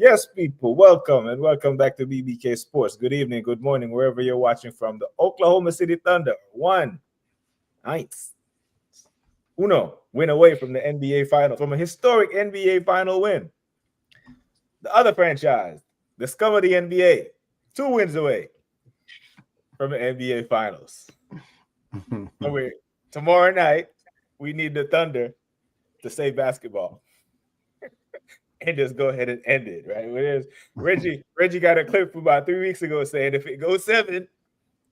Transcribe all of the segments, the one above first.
Yes, people, welcome and welcome back to BBK Sports. Good evening, good morning, wherever you're watching from. The Oklahoma City Thunder won uno win away from the NBA final, from a historic NBA final win. The other franchise, the scum of the NBA, 2 wins away from the NBA finals. Tomorrow night, we need the Thunder to save basketball. And just go ahead and end it, right? Reggie got a clip from about 3 weeks ago saying if it goes 7,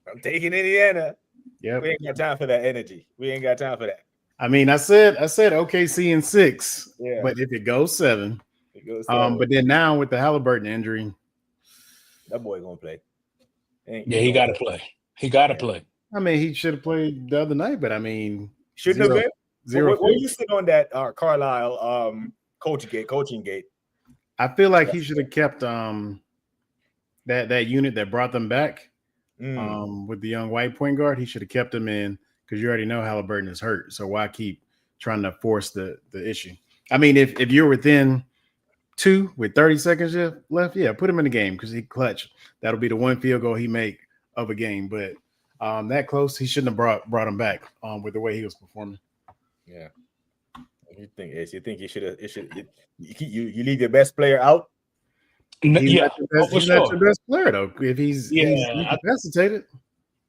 I'm taking Indiana. Yep. We ain't got time for that energy. We ain't got time for that. I mean, I said OKC in 6, Yeah. but if it goes 7, it goes 7. But then now with the Halliburton injury, that boy gonna play. He got to play. He got to play. I mean, he should have played the other night, but I mean, shouldn't have been. Zero. Where you sit on that Carlisle coaching gate? I feel like he should have kept that unit that brought them back with the young white point guard. He should have kept him in because you already know Halliburton is hurt. So why keep trying to force the issue? I mean, if you're within 2 with 30 seconds left, yeah, put him in the game because he clutch. That'll be the one field goal he make of a game. But that close, he shouldn't have brought him back with the way he was performing. Yeah. You think you should have? You leave your best player out? He's not your best player though. If he's incapacitated.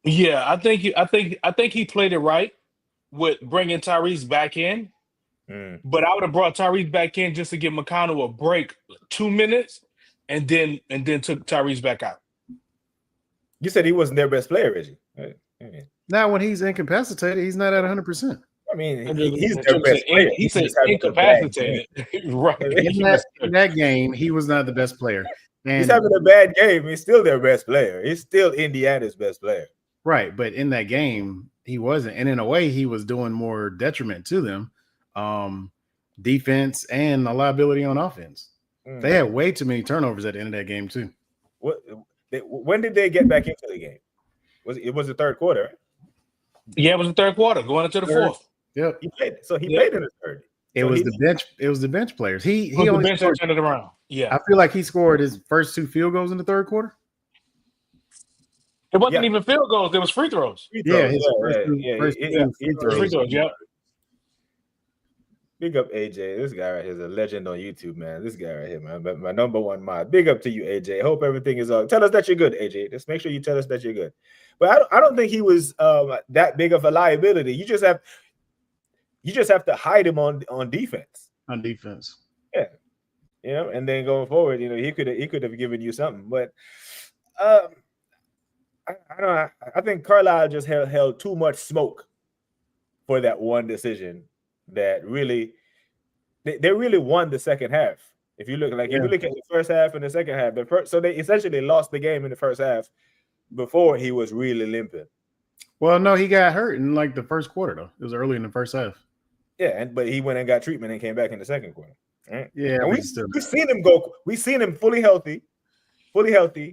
Yeah, I think he played it right with bringing Tyrese back in. But I would have brought Tyrese back in just to give McConnell a break, 2 minutes, and then took Tyrese back out. You said he wasn't their best player, Reggie. Now, when he's incapacitated, he's not at 100%. I mean, he's their best player. He said incapacitated. Right. In that game, he was not the best player. And he's having a bad game. He's still their best player. He's still Indiana's best player. Right, but in that game, he wasn't. And in a way, he was doing more detriment to them. Defense and a liability on offense. They had way too many turnovers at the end of that game too. When did they get back into the game? It was the third quarter, right? Yeah, it was the third quarter, going into the fourth. Yep. He played in the third. It was the bench. It was the bench players. He only bench turned it around. Yeah, I feel like he scored his first 2 field goals in the third quarter. It wasn't even field goals; it was free throws. Free throws. Yeah. Big up AJ. This guy right here is a legend on YouTube, man. This guy right here, man. My number one mod. Big up to you, AJ. Hope everything is all. Tell us that you're good, AJ. Just make sure you tell us that you're good. But I don't think he was that big of a liability. You just have to hide him on defense. On defense. Yeah. And then going forward, he could have given you something. But I don't know. I think Carlisle just held too much smoke for that one decision that really they really won the second half. If you look at the first half and the second half, so they essentially lost the game in the first half before he was really limping. Well, no, he got hurt in like the first quarter though. It was early in the first half. Yeah, but he went and got treatment and came back in the second quarter. Right? Yeah, and we've seen him go. We've seen him fully healthy,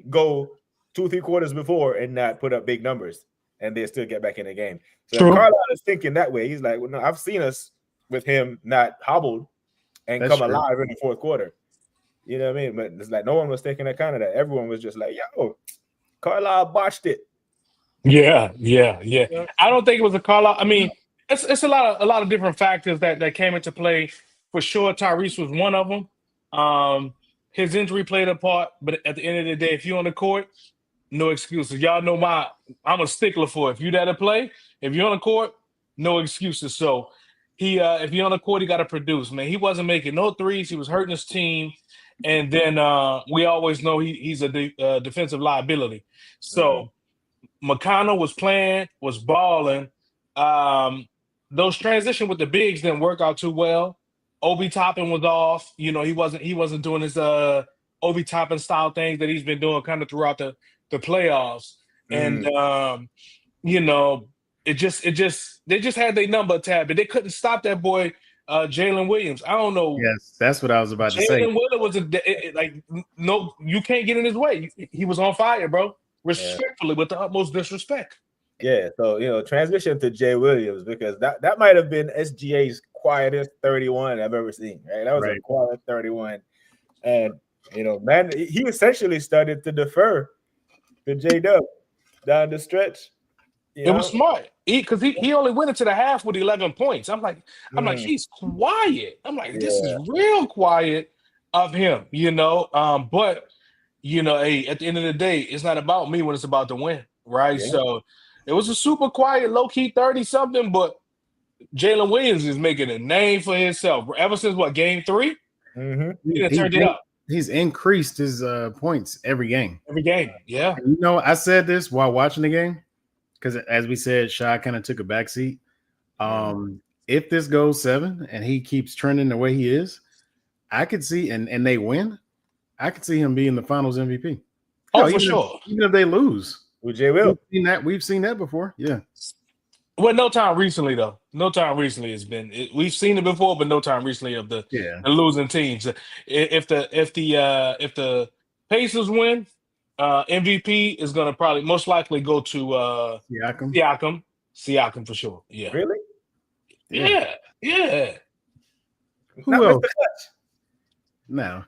go 2-3 quarters before and not put up big numbers, and they still get back in the game. So Carlisle is thinking that way. He's like, well, no, I've seen us with him not hobbled and come alive in the fourth quarter. You know what I mean? But it's like no one was taking account of that. Everyone was just like, yo, Carlisle botched it. Yeah. I don't think it was a Carlisle. I mean, it's a lot of different factors that came into play. For sure, Tyrese was one of them. His injury played a part, but at the end of the day, if you're on the court, no excuses. Y'all know I'm a stickler for it. If you there to play, if you're on the court, no excuses. So if you're on the court, he got to produce, man. He wasn't making no threes. He was hurting his team. And then we always know he's a defensive liability. So McConnell was balling. Those transition with the bigs didn't work out too well. Obi Toppin was off. He wasn't doing his Obi Toppin style things that he's been doing kind of throughout the playoffs. And they just had their number tabbed, but they couldn't stop that boy Jalen Williams. I don't know. Yes, that's what I was about to say. Jalen Williams was no, you can't get in his way. He was on fire, bro. Respectfully, with the utmost disrespect. Yeah, so transition to Jay Williams, because that might have been SGA's quietest 31 I've ever seen. Right, that was a quiet 31, and You know, man, he essentially started to defer to J-Dub down the stretch. It was smart because he only went into the half with 11 points. I'm like, he's quiet. I'm like, this is real quiet of him, you know. But you know, hey, at the end of the day, it's not about me when it's about the win, right? Yeah. So it was a super quiet, low key 30-something, but Jalen Williams is making a name for himself ever since game 3. He turned it up. He's increased his points every game. Every game, yeah. And you know, I said this while watching the game because, as we said, Shy kind of took a backseat. If this goes 7 and he keeps trending the way he is, I could see, and they win, I could see him being the Finals MVP. For sure. Even if they lose, with J. Will, we've seen that before. Yeah. Well, no time recently though. No time recently has been. We've seen it before, but no time recently of the losing teams. If the Pacers win, MVP is going to probably most likely go to Siakam for sure. Yeah. Really? Yeah. Who else? No.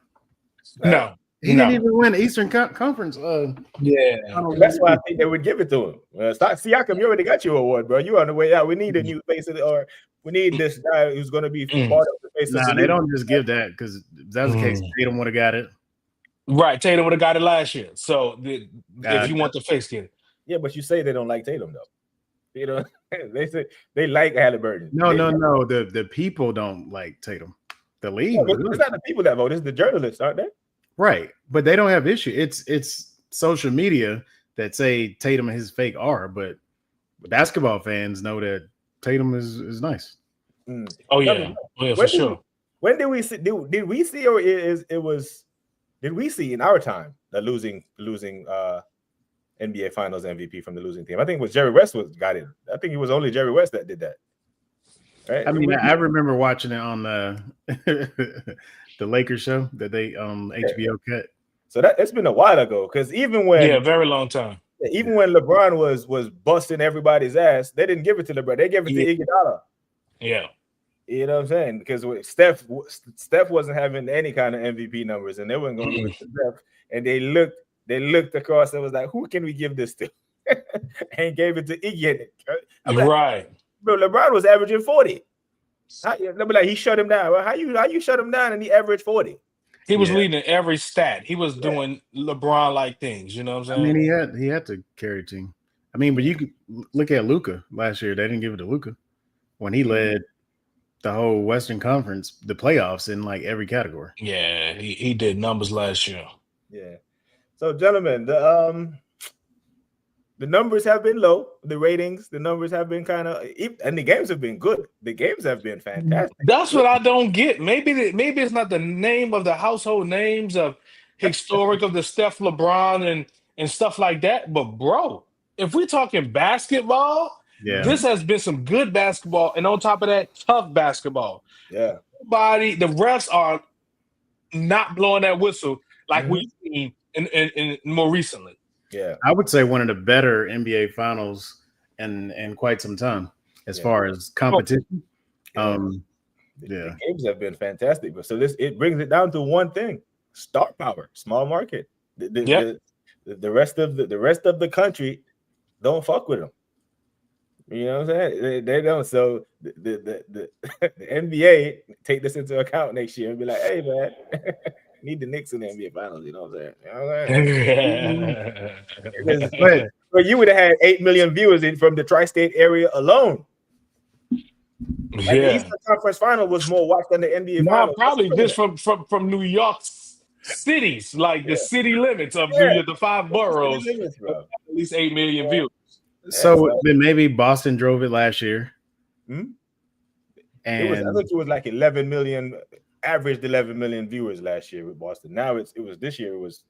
He didn't even win the Eastern Conference. That's why I think they would give it to him. Siakam, you already got your award, bro. You on the way out. We need a new face of or we need this guy who's going to be part of the face of the league. They don't just give that because if that was the case, Tatum would have got it. Right, Tatum would have got it last year. So if you want the face, get it. Yeah, but you say they don't like Tatum though. You know, they say they like Halliburton. No. The people don't like Tatum. The league. It's not the people that vote. It's the journalists, aren't they? Right, but they don't have issue. It's social media that say Tatum and his fake are, but basketball fans know that Tatum is nice. Oh yeah, for sure. When did we see? Did we see, or did we see in our time the losing NBA Finals MVP from the losing team? I think it was Jerry West got it. I think it was only Jerry West that did that. Right? I mean, I remember watching it on the Lakers show that they HBO cut. So it's been a while ago because even when very long time. Even when LeBron was busting everybody's ass, they didn't give it to LeBron. They gave it to Iguodala. Yeah. You know what I'm saying? Because Steph wasn't having any kind of MVP numbers, and they weren't going to give it to Steph. And they looked across and was like, "Who can we give this to?" And gave it to Iggy. Right. Bro, LeBron was averaging 40. They'll be like, he shut him down. Well, how you shut him down and he averaged 40? He was leading every stat. He was doing LeBron-like things. You know what I'm saying? I mean, he had to carry a team. I mean, but you could look at Luka last year. They didn't give it to Luka when he led the whole Western Conference, the playoffs in like every category. Yeah, he did numbers last year. Yeah. So, gentlemen, the numbers have been low. The ratings, the numbers have been kind of, and the games have been good. The games have been fantastic. That's what I don't get. Maybe it's not the name of the household names of historic of the Steph, LeBron, and stuff like that. But bro, if we're talking basketball, this has been some good basketball, and on top of that, tough basketball. Yeah, the refs are not blowing that whistle like we've seen in more recently. Yeah, I would say one of the better NBA Finals in quite some time as far as competition. The games have been fantastic, but so it brings it down to one thing: star power, small market. The rest of the country don't fuck with them. You know what I'm saying? They don't. So the NBA take this into account next year and be like, hey man. Need the Knicks in the NBA Finals, you know what I'm saying? But you would have had 8 million viewers from the tri-state area alone. The Eastern Conference Final was more watched than the NBA Finals. Probably just from New York cities, like the city limits of New York, the 5 boroughs, limits, at least 8 million viewers. So then maybe Boston drove it last year. And I think it was like 11 million. Averaged 11 million viewers last year with Boston. Now it was this year it was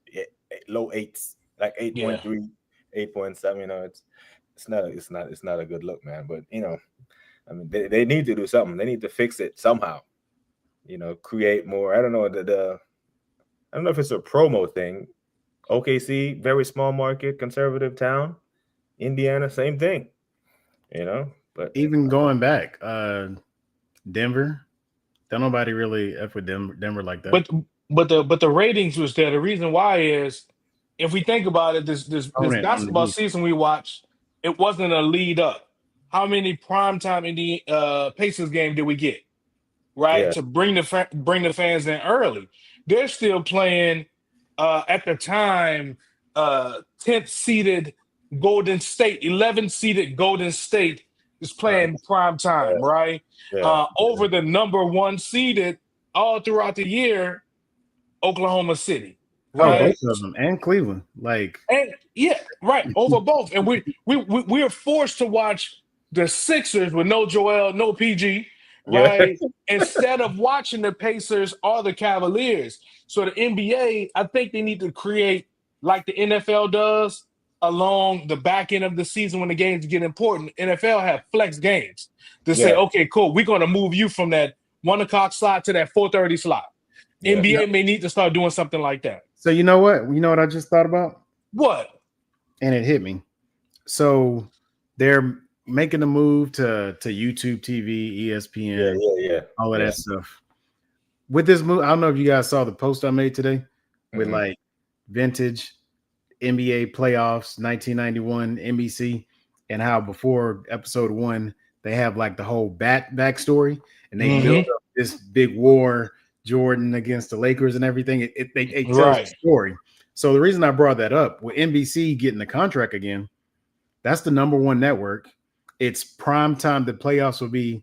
low 8s, like 8.3, 8.7. You know, it's not a good look, man. But you know, I mean, they need to do something. They need to fix it somehow. You know, create more. I don't know I don't know if it's a promo thing. OKC, very small market, conservative town. Indiana, same thing. You know, but even going back, Denver. Don't nobody really F with Denver like that. the ratings was there. The reason why is, if we think about it, this Own it basketball underneath. season we watched, it wasn't a lead up. How many primetime in the Pacers game did we get? Right, Yeah. to bring the fans in early. They're still playing at the time 10th seeded Golden State, 11th seeded Golden State is playing prime time, right? Yeah. Over the number one seeded all throughout the year, Oklahoma City, Oh, right? both of them and Cleveland. Like, And yeah, right, over both. And we are forced to watch the Sixers with no Joel, no PG, right? Instead of watching the Pacers or the Cavaliers. So the NBA, I think they need to create, like the NFL does, along the back end of the season when the games get important. NFL have flex games to say, okay, cool, we're going to move you from that 1 o'clock slot to that 4:30 slot. Yeah. NBA may need to start doing something like that. so you know what? You know what I just thought about? What? And it hit me. So they're making the move to YouTube TV, ESPN, all of that stuff. With this move, I don't know if you guys saw the post I made today with like vintage NBA playoffs, 1991 NBC, and how before episode 1 they have like the whole backstory, and they build up this big war, Jordan against the Lakers and everything. It tells a story. So the reason I brought that up, with NBC getting the contract again, that's the number one network. It's prime time. The playoffs will be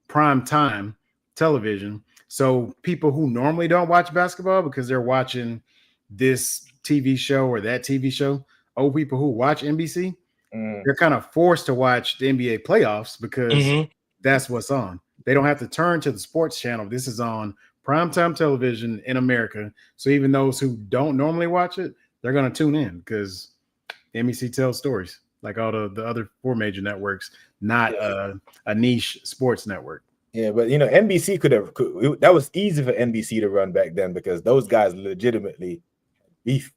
prime time television. So people who normally don't watch basketball because they're watching this TV show or that TV show, old people who watch NBC, they're kind of forced to watch the NBA playoffs because that's what's on. They don't have to turn to the sports channel. This is on primetime television in America. So even those who don't normally watch it, they're going to tune in because NBC tells stories like all the other 4 major networks, not a niche sports network. Yeah, but you know, NBC that was easy for NBC to run back then because those guys legitimately beef.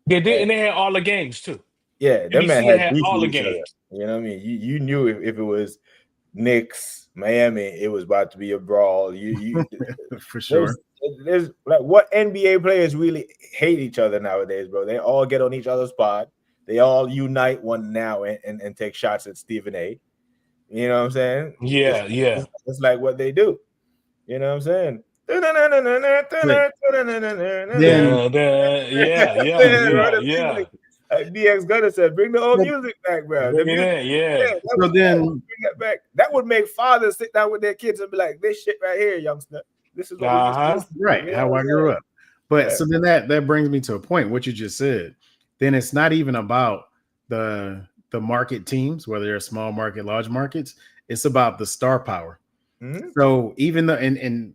They did, and they had all the games too. Yeah, that man had beef all the with each other. games. You know what I mean? You knew if it was Knicks, Miami, it was about to be a brawl. You for sure. There's like, what NBA players really hate each other nowadays, bro? They all get on each other's pod. They all unite one now and take shots at Stephen A. You know what I'm saying? Yeah, it's like what they do. You know what I'm saying? Yeah. DX Gunner said, "Bring the old music back, bro." Bring it So then bring it back. That would make fathers sit down with their kids and be like, "This shit right here, youngster. This is what we used to do." Right. You know how I grew up. But so then that brings me to a point. What you just said. Then it's not even about the market teams, whether they're small market, large markets. It's about the star power. So even though and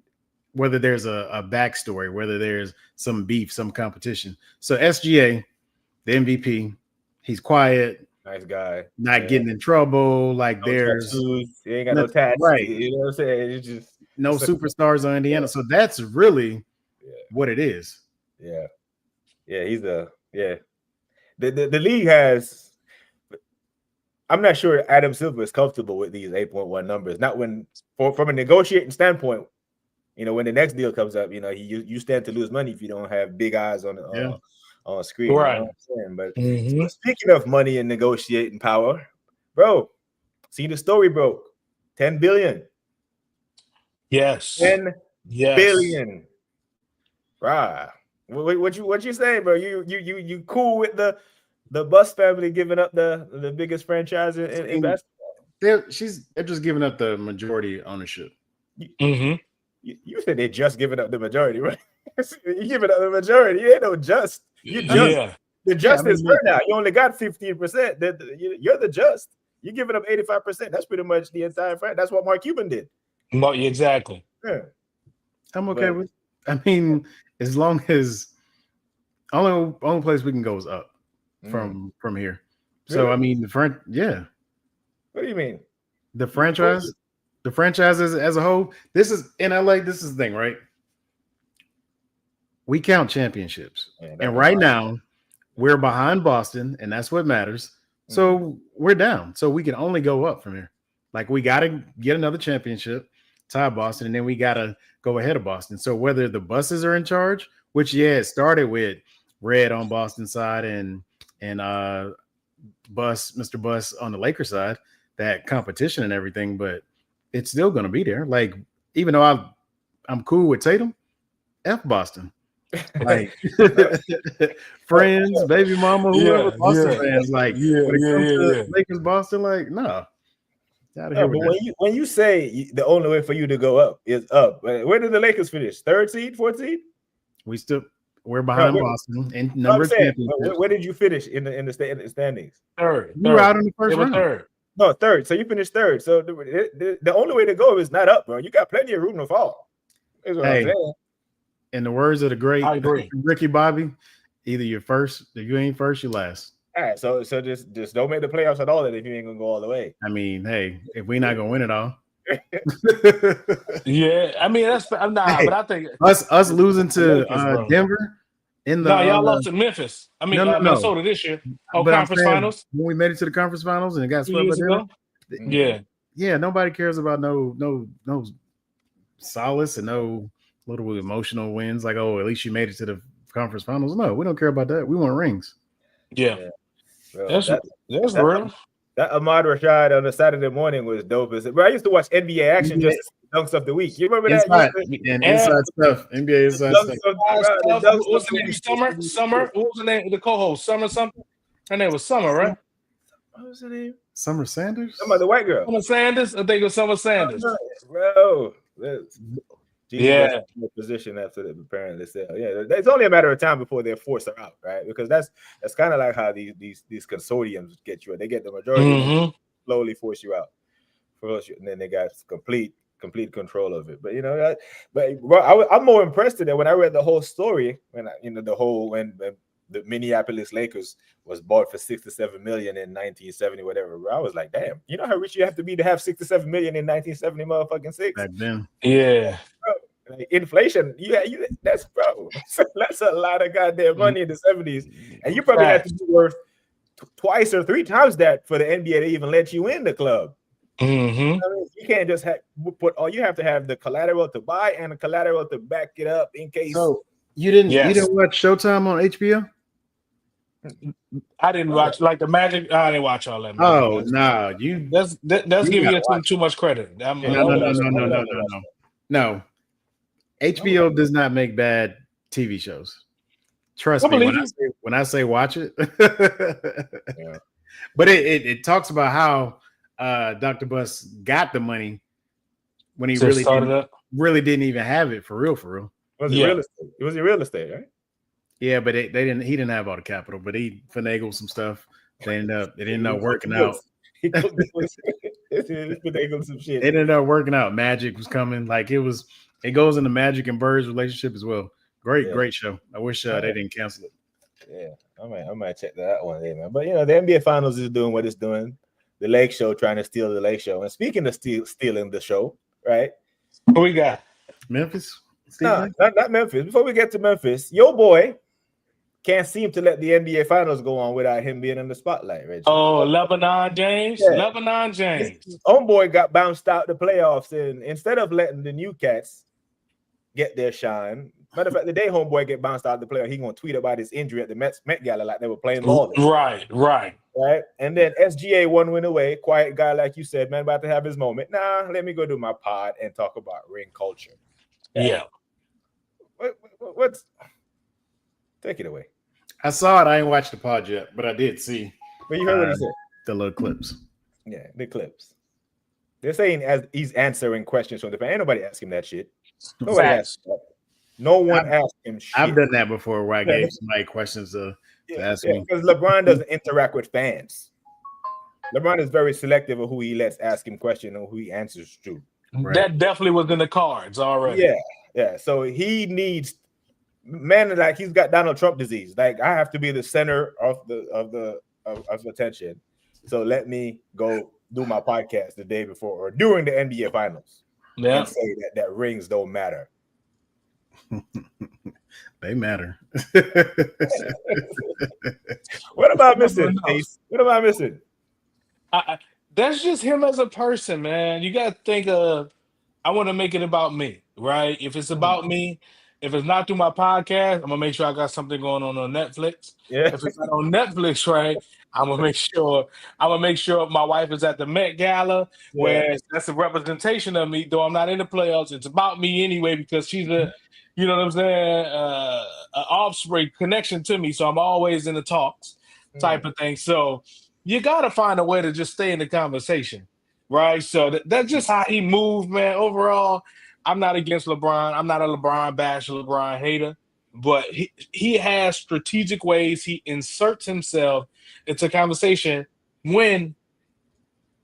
whether there's a backstory, whether there's some beef, some competition. So SGA, the MVP, he's quiet, nice guy, not getting in trouble. Like no there's tattoos. He ain't got no tats, right? You know what I'm saying? It's just no superstars on Indiana. So that's really what it is. Yeah, he's the league has. I'm not sure Adam Silver is comfortable with these 8.1 numbers. Not from a negotiating standpoint. You know, when the next deal comes up, you know, you stand to lose money if you don't have big eyes on screen. Right. You know what I'm saying? But speaking of money and negotiating power, bro, see the story broke. 10 billion. Yes. 10 billion. Right. What you saying, bro? You cool with the Bus family giving up the biggest franchise in basketball? They're just giving up the majority ownership. You said they're just giving up the majority, right? You giving up the majority. You ain't no just. You just the just is her now. You only got 15%. You're the just. You're giving up 85%. That's pretty much the entire franchise. That's what Mark Cuban did. Exactly. Yeah. I'm okay with. I mean, as long as only place we can go is up from here. So Really? I mean, What do you mean? The franchise as a whole. This is in LA. This is the thing, right? We count championships, and right now we're behind Boston, and that's what matters. So we're down. So we can only go up from here. Like we got to get another championship. tie Boston, and then we got to go ahead of Boston. So whether the buses are in charge, which it started with Red on Boston side and Mr. Bus on the Lakers side, that competition and everything, but it's still going to be there. Like, even though I'm cool with Tatum, F Boston. Like friends, baby mama, whoever, Boston fans, like when it comes to Lakers, Boston, like no. But when you say the only way for you to go up is up, where did the Lakers finish? 3rd seed, 4th seed? We're behind Boston in number of championships. Where did you finish in the standings? Third. You were out in the first round. Third. No, 3rd. So you finished 3rd. So the only way to go is not up, bro. You got plenty of room to fall. Is what I'm saying. In the words of the great Ricky Bobby, either you're first, if you ain't first, you last. All right, so just don't make the playoffs at all if you ain't gonna go all the way. I mean, hey, if we're not gonna win it all. Yeah, I mean but I think us losing to Denver in the y'all lost to Memphis. I mean Minnesota this year. Conference finals. When we made it to the conference finals and it got swept by them. Yeah, nobody cares about no solace and no little emotional wins, like, oh, at least you made it to the conference finals. No, we don't care about that. We want rings. Yeah. That's real. That Ahmad Rashad on a Saturday morning was dope. Bro, I used to watch NBA action just dunks of the week. You remember that? Inside stuff. NBA inside stuff. What was the name? Summer. What was the name of the co-host? Summer something? Her name was Summer, right? What was her name? Summer Sanders? Somebody, the white girl. Summer Sanders? I think it was Summer Sanders. Bro. Position after the apparently sale. Yeah, it's only a matter of time before they force her out, right? Because that's kind of like how these consortiums get you. They get the majority, slowly force you out, and then they got complete control of it. But I'm more impressed today when I read the whole story when the Minneapolis Lakers was bought for $6 to $7 million in 1970, whatever. I was like, damn, you know how rich you have to be to have $6 to $7 million in 1970, motherfucking six. Back then, yeah. Bro, like inflation, that's a lot of goddamn money in the 70s, and you probably have to be worth twice or 3 times that for the NBA to even let you in the club. Mm-hmm. I mean, you can't just put all. You have to have the collateral to buy and the collateral to back it up in case. So you didn't watch Showtime on HBO? I didn't watch like the Magic. I didn't watch all that. Oh no, that's giving you too much credit. No. HBO does not make bad TV shows. Trust me when I say watch it. Yeah. But it talks about how Dr. Bus got the money when he really didn't even have it for real. It was real estate. It was real estate, right? Yeah, but he didn't have all the capital, but he finagled some stuff. It ended up working out. He finagled some shit. It ended up working out. Magic was coming. Like it goes into Magic and Bird's relationship as well. Great show. I wish they didn't cancel it. Yeah, I might check that out one day, man. But the NBA Finals is doing what it's doing. The Lake Show trying to steal the Lake Show. And speaking of stealing the show, right? What we got? Memphis? No, not Memphis. Before we get to Memphis, your boy can't seem to let the NBA Finals go on without him being in the spotlight, Reggie. Oh, LeBron James. Yeah. LeBron James. His homeboy got bounced out the playoffs, and instead of letting the new cats get their shine, matter of fact, the day homeboy get bounced out the playoff, he gonna tweet about his injury at the Met Gala like they were playing lawless. Right. And then SGA 1 win away, quiet guy like you said, man, about to have his moment. Nah, let me go do my pod and talk about ring culture. Yeah. What's take it away? I saw it. I ain't watched the pod yet, but I did see. But you heard what he said. The little clips. Yeah, the clips. They're saying as he's answering questions from the fan. Ain't nobody asked him that shit. Nobody asked him that. No one asked him shit. I've done that before where I gave somebody questions to ask me. Because LeBron doesn't interact with fans. LeBron is very selective of who he lets ask him questions and who he answers to. Right. That definitely was in the cards already. Yeah. So he needs like he's got Donald Trump disease. Like I have to be the center of attention. So let me go do my podcast the day before or during the NBA Finals. Yeah. And say that rings don't matter. They matter. What about missing? What about missing? That's just him as a person, man. You got to think of. I want to make it about me, right? If it's about me, if it's not through my podcast, I'm gonna make sure I got something going on Netflix. Yeah. If it's not on Netflix, right, I'm gonna make sure my wife is at the Met Gala, where that's a representation of me. Though I'm not in the playoffs, it's about me anyway because she's a, you know what I'm saying, an offspring connection to me. So I'm always in the talks type of thing. So you gotta find a way to just stay in the conversation. Right, so that's just how he moved, man. Overall, I'm not against LeBron. I'm not a LeBron basher, LeBron hater, but he has strategic ways he inserts himself into conversation when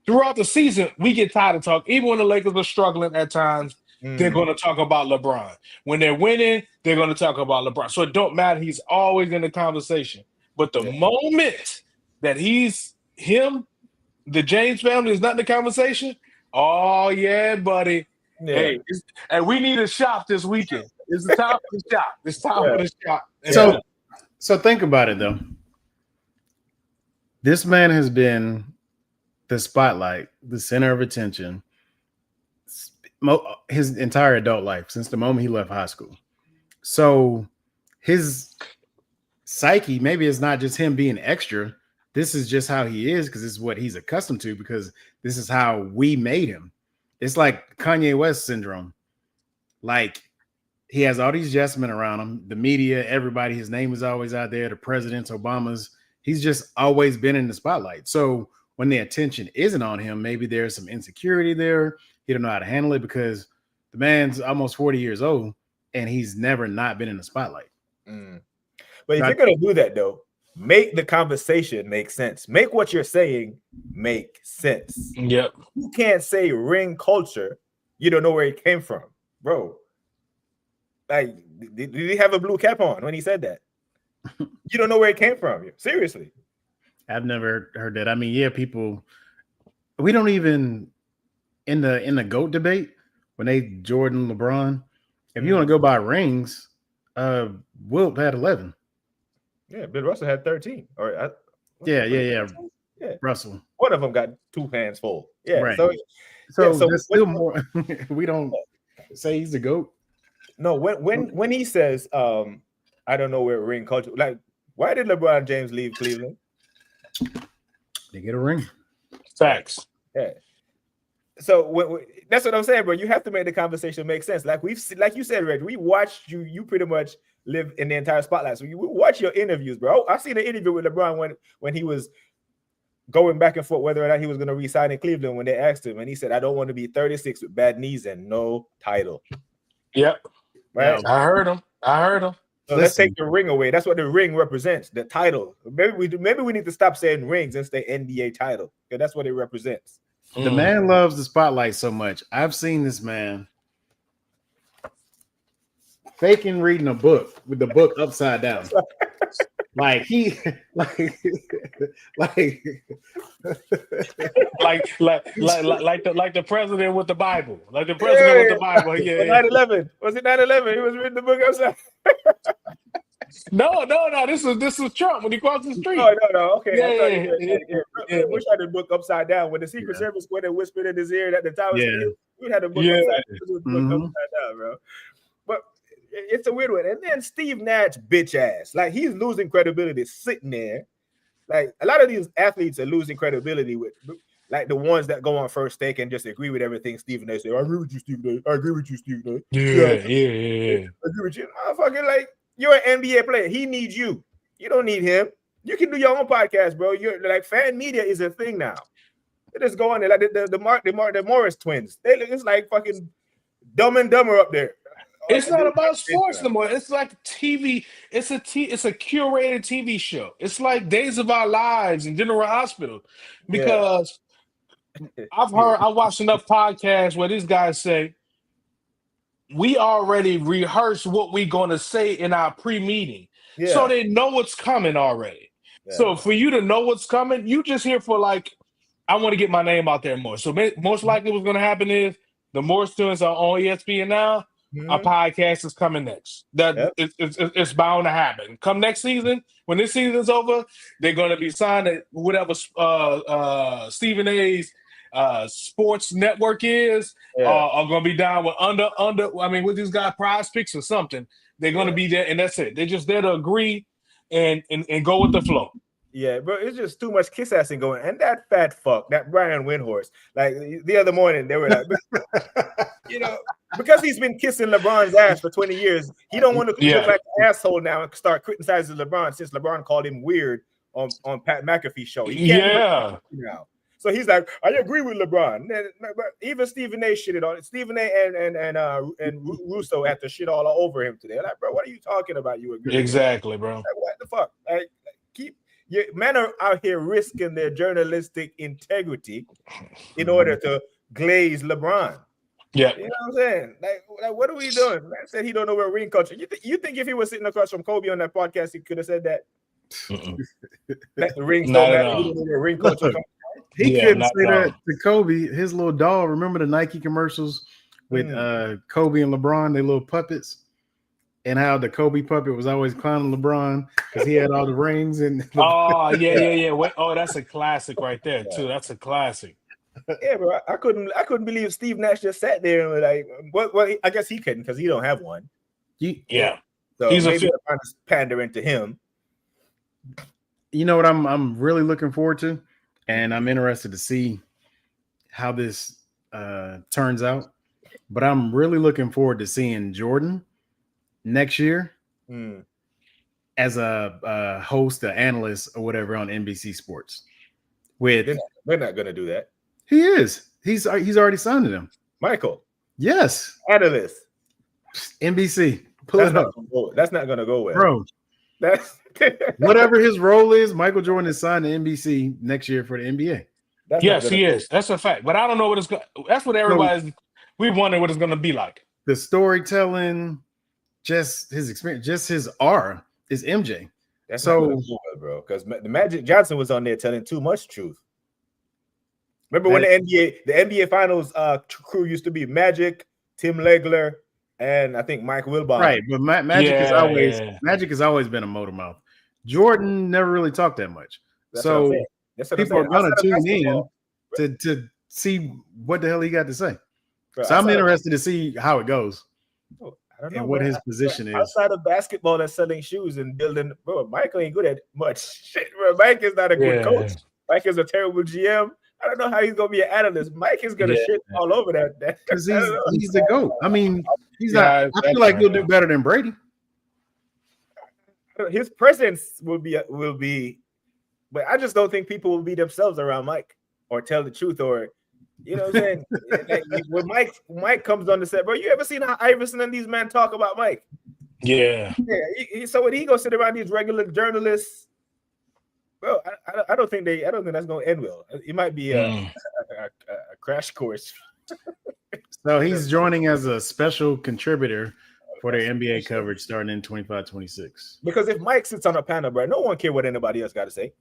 throughout the season we get tired of talking. Even when the Lakers are struggling at times, they're going to talk about LeBron. When they're winning, they're going to talk about LeBron. So it don't matter. He's always in the conversation. But the moment that he's him, the James family is not in the conversation. Oh yeah, buddy. Yeah. Hey, and we need a shop this weekend. It's the time for the shop. It's time for the shop. So think about it though. This man has been the spotlight, the center of attention, his entire adult life since the moment he left high school. So his psyche, maybe it's not just him being extra. This is just how he is because this is what he's accustomed to because this is how we made him. It's like Kanye West syndrome. Like he has all these yes men around him, the media, everybody, his name is always out there, the presidents, Obama's. He's just always been in the spotlight. So when the attention isn't on him, maybe there's some insecurity there. He don't know how to handle it because the man's almost 40 years old and he's never not been in the spotlight. But if you're going to do that though, make the conversation make sense. Make what you're saying make sense. Yep. You can't say ring culture. You don't know where it came from, bro. Like, did he have a blue cap on when he said that? You don't know where it came from. Seriously. I've never heard that. I mean, yeah, people. We don't even in the GOAT debate when they Jordan, LeBron. If you want to go by rings, Wilt had 11. Yeah, Bill Russell had 13. Yeah. Russell. One of them got 2 hands full. Yeah. Right. So there's still more. We don't say he's the GOAT. No, when he says, I don't know where ring culture. Like, why did LeBron James leave Cleveland? They get a ring. Facts. Yeah. So that's what I'm saying, bro. You have to make the conversation make sense. Like like you said, Red. We watched you. You pretty much live in the entire spotlight. So you watch your interviews, bro. I've seen an interview with LeBron when he was going back and forth whether or not he was going to resign in Cleveland when they asked him, and he said, "I don't want to be 36 with bad knees and no title." Yep. Right. I heard him. So let's take the ring away. That's what the ring represents, the title. Maybe we need to stop saying rings and say NBA title because that's what it represents. The man loves the spotlight so much. I've seen this man faking reading a book with the book upside down. Like the president with the Bible. Like the president with the Bible. Yeah. 9/11. Was it 9/11? He was reading the book upside. No. This was Trump when he crossed the street. No. Okay. Yeah. We had the book upside down when the Secret Service went and whispered in his ear at the time. We had the book upside down, bro. But it's a weird one. And then Steve Nash, bitch ass, like he's losing credibility sitting there. Like a lot of these athletes are losing credibility with, like the ones that go on First Take and just agree with everything Stephen A. say. I agree with you, Stephen A. I agree with you, Stephen A. Yeah. I agree with you. Motherfucker, like you're an NBA player. He needs you. You don't need him. You can do your own podcast, bro. You're like fan media is a thing now. They just go on there like the Morris twins. It's like fucking Dumb and Dumber up there. It's not about sports no more. It's like TV. It's a curated TV show. It's like Days of Our Lives and General Hospital. Because I watched enough podcasts where these guys say, we already rehearsed what we're going to say in our pre-meeting. Yeah. So they know what's coming already. Yeah. So for you to know what's coming, you just here for like, I want to get my name out there more. So most likely what's going to happen is the Morris twins are on ESPN now. Our podcast is coming next. It's bound to happen. Come next season, when this season's over, they're going to be signed at whatever Stephen A's sports network is are going to be down with under. I mean, with these guys, Prize Picks or something. They're going to be there, and that's it. They're just there to agree and go with the flow. Yeah, bro, it's just too much kiss assing going. And that fat fuck, that Brian Windhorst, like the other morning, they were like, because he's been kissing LeBron's ass for 20 years, he don't want to look like an asshole now and start criticizing LeBron since LeBron called him weird on Pat McAfee's show. He can't now. So he's like, I agree with LeBron. Even Stephen A shitted on it. Stephen A and Russo had to shit all over him today. Like, bro, what are you talking about? You agree? Exactly, bro. Like, what the fuck? Like, men are out here risking their journalistic integrity in order to glaze LeBron. Yeah, you know what I'm saying? Like what are we doing? Man said he don't know about ring culture. You think if he was sitting across from Kobe on that podcast, he could have said that? That the rings don't matter. He don't know where ring culture comes from. He couldn't say that to Kobe. His little doll. Remember the Nike commercials with Kobe and LeBron? They little puppets. And how the Kobe puppet was always clowning LeBron because he had all the rings and yeah. Wait, that's a classic right there too. That's a classic. Yeah, bro. I couldn't believe Steve Nash just sat there and was like, well, I guess he couldn't because he don't have one. So he's maybe trying to pander into him. You know what I'm really looking forward to, and I'm interested to see how this turns out. But I'm really looking forward to seeing Jordan next year as a host, an analyst, or whatever on NBC Sports. They're not going to do that. He is. He's already signed to them. Michael. Yes. Analyst. NBC. Pull it up. That's not going to go well, bro. That's whatever his role is. Michael Jordan is signed to NBC next year for the NBA. Yes, he is. That's a fact. But I don't know what it's going. That's what everybody's. We wonder what it's going to be like. The storytelling. Just his experience, just his aura is MJ. That's so, bro, because the Magic Johnson was on there telling too much truth. Remember when the NBA Finals crew used to be Magic, Tim Legler, and I think Mike Wilbon. Right, but Magic has always been a motor mouth. Jordan never really talked that much. That's so people are gonna tune in to see what the hell he got to say. Bro, so I'm interested to see how it goes. I don't know, and what his position is. Outside of basketball and selling shoes and building, bro, Michael ain't good at much shit, bro. Mike is not a good coach. Mike is a terrible GM. I don't know how he's gonna be an analyst. Mike is gonna shit all over that. Because he's the GOAT. I mean, he's not. I feel like he'll do better than Brady. His presence will be, but I just don't think people will be themselves around Mike or tell the truth or. You know what I'm saying? Like, when Mike comes on the set, bro, you ever seen how Iverson and these men talk about Mike? Yeah. So when he goes sit around these regular journalists, bro, I don't think that's gonna end well. It might be a crash course. So he's joining as a special contributor for their NBA coverage starting in 25-26. Because if Mike sits on a panel, bro, no one cares what anybody else got to say.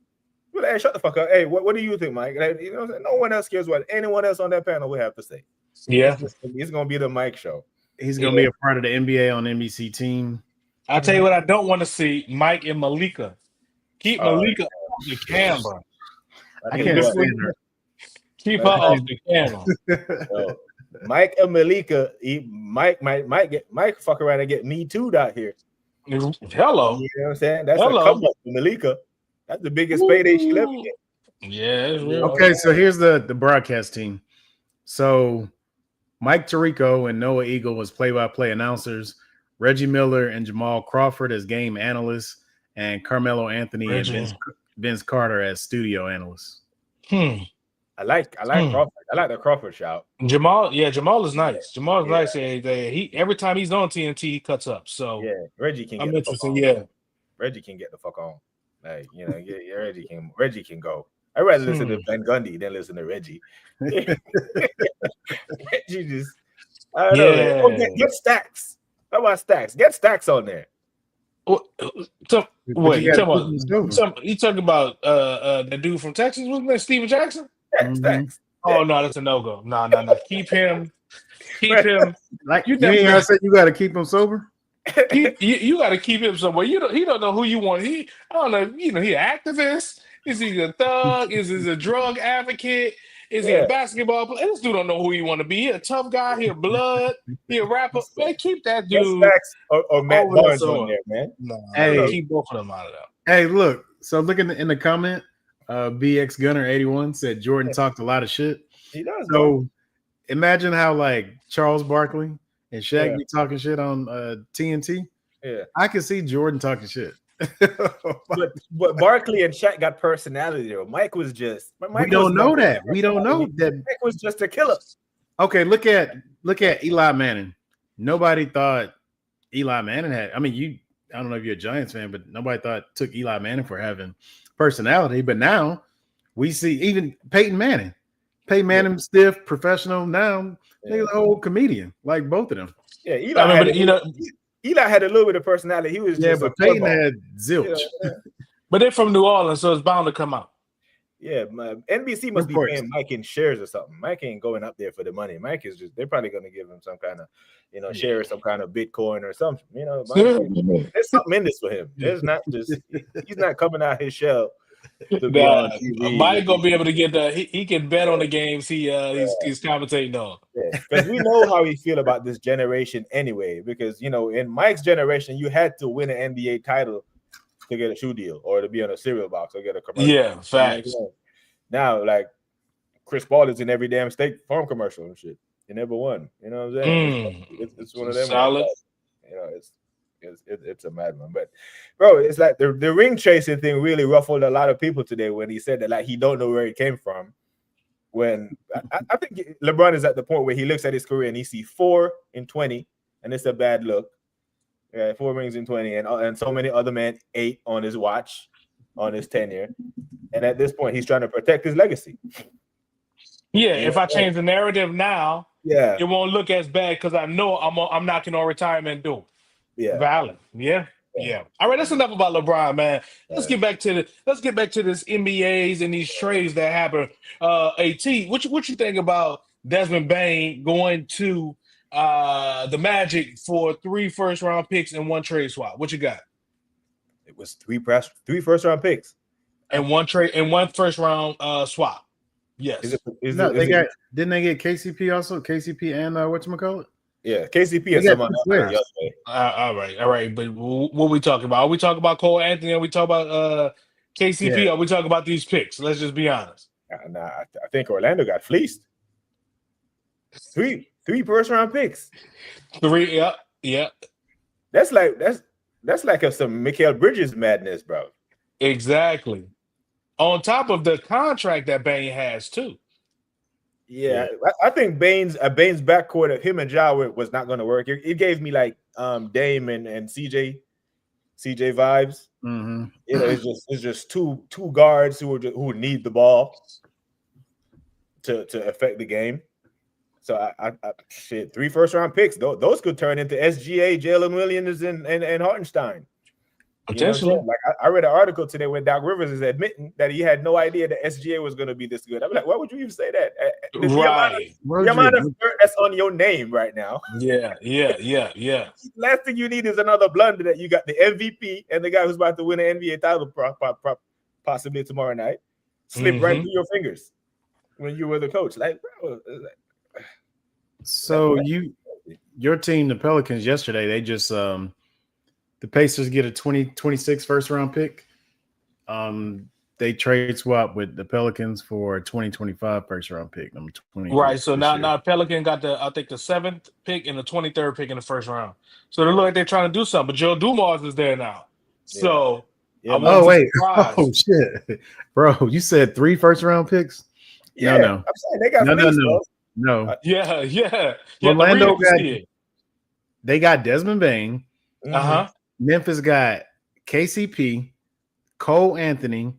Like, hey, shut the fuck up. Hey, what do you think, Mike? Like, you know, no one else cares what anyone else on that panel will have to say. Yeah, it's gonna be the Mike show. He's gonna be a part of the NBA on NBC team. I'll tell you what I don't want to see: Mike and Malika. Keep Malika off the camera. I can't stand her. Keep her off the camera. Mike and Malika, Mike fuck around and get me too out here. Hello. You know what I'm saying? That's a come up for Malika. That's the biggest payday she'll ever get. Yeah, it's real. Okay, so here's the broadcast team. So Mike Tirico and Noah Eagle as play-by-play announcers, Reggie Miller and Jamal Crawford as game analysts, and Carmelo Anthony and Vince Carter as studio analysts. I like Crawford. I like the Crawford shout. Jamal is nice. Jamal is nice. He every time he's on TNT, he cuts up. So yeah, Reggie can. I'm interested. Yeah, Reggie can get the fuck on. Like, you know, Reggie can go. I'd rather listen to Van Gundy than listen to Reggie. Reggie just, I don't know. Okay, get Stacks. How about Stacks? Get Stacks on there. Wait, you talking about the dude from Texas? Wasn't that Steven Jackson? Yeah, Stacks. Oh no, that's a no-go. No. Keep him. Like you ain't said you got to keep him sober. You got to keep him somewhere. He don't know who you want. I don't know. You know, he an activist. Is he a thug? Is he a drug advocate? Is he a basketball player? This dude don't know who he want to be. He a tough guy. He a blood. He a rapper. Man, keep that dude. Or Matt Barnes on there, man. No, hey, keep both of them out of there. Hey, look. So look in the comment. BX Gunner 81 said Jordan talked a lot of shit. He does. So imagine how like Charles Barkley and Shaq be talking shit on TNT. Yeah, I can see Jordan talking shit. but Barkley and Shaq got personality though. Mike was just. We don't know that. We don't know that. Mike was just a killer. Okay, look at Eli Manning. Nobody thought Eli Manning had. I mean, I don't know if you're a Giants fan, but nobody took Eli Manning for having personality. But now we see even Peyton Manning. Peyton Manning, stiff, professional. Now they're the whole comedian, like both of them. Yeah, Eli had a little bit of personality. He was but Peyton had zilch. But they're from New Orleans, so it's bound to come out. Yeah, NBC must be paying Mike in shares or something. Mike ain't going up there for the money. Mike is they're probably going to give him some kind of, share some kind of Bitcoin or something. There's something in this for him. There's not just he's not coming out his shell. To be on TV. Mike gonna be able to get he can bet on the games he's commentating on. Because we know how he feel about this generation anyway. Because in Mike's generation, you had to win an NBA title to get a shoe deal or to be on a cereal box or get a commercial. Yeah, facts. Now, like Chris Paul is in every damn State Farm commercial and shit. He never won. You know what I'm saying? It's one of them. Solid. It's a madman. But bro, it's like the ring chasing thing really ruffled a lot of people today when he said that like he don't know where he came from. When I think LeBron is at the point where he looks at his career and he sees 4 in 20, and it's a bad look. Yeah, 4 rings in 20, and so many other men 8 on his watch, on his tenure. And at this point, he's trying to protect his legacy. Yeah, if I change the narrative now, it won't look as bad because I know I'm knocking on retirement door. Yeah, valid. Yeah. All right, that's enough about LeBron, man. Let's get back to this NBAs and these trades that happen. AT, what you think about Desmond Bane going to the Magic for 3 first-round picks and 1 trade swap? What you got? It was 3 first-round picks and 1 trade and 1 first-round swap. Yes. Didn't they get KCP also? KCP and whatchamacallit? Yeah, KCP and someone else. All right. But what we talking about? Are we talking about Cole Anthony? Are we talking about KCP? Are we talking about these picks? Let's just be honest. Nah, I think Orlando got fleeced. 3 first-round picks. 3, yeah. That's like some Mikal Bridges madness, bro. Exactly. On top of the contract that Bane has too. Yeah, I think Bane's backcourt of him and Ja was not going to work. It gave me like Dame and CJ vibes. Mm-hmm. It's just two guards who need the ball to affect the game. So I 3 first-round picks. Those could turn into SGA, Jalen Williams, and Hartenstein. Potentially. Like I read an article today where Doc Rivers is admitting that he had no idea that SGA was going to be this good. I'm like, why would you even say that? The amount of dirt that's on your name right now. Yeah. Last thing you need is another blunder that you got the MVP and the guy who's about to win an NBA title possibly tomorrow night slip right through your fingers when you were the coach. Like, bro. So your team, the Pelicans, yesterday, they just the Pacers get a 2026 first-round pick. They trade swap with the Pelicans for a 2025 first-round pick, number 20. Right. So now Pelican got the 7th pick and the 23rd pick in the first round. So they look like they're trying to do something. But Joe Dumars is there now. So oh shit, bro! You said 3 first-round picks? Yeah, no. I'm saying they got no. Yeah. Orlando they got Desmond Bane. Memphis got KCP, Cole Anthony,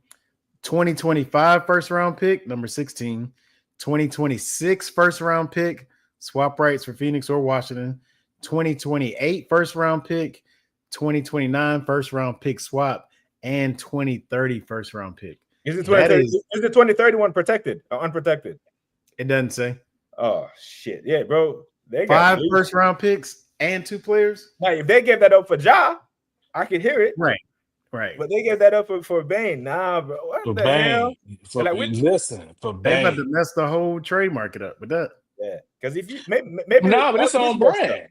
2025 first-round pick, number 16, 2026 first-round pick, swap rights for Phoenix or Washington, 2028 first-round pick, 2029 first-round pick swap, and 2030 first-round pick. Is the 2030 one protected or unprotected? It doesn't say. Oh, shit. Yeah, bro. They got 5 first-round picks and 2 players. Now, if they give that up for Ja, I can hear it. Right. Right. But they gave that up for Bane. Nah, bro. What For the hell? Bane. Like, For They about to Bane. mess the whole trade market up with that. Yeah, because if you maybe No, but it's on messed up. brand.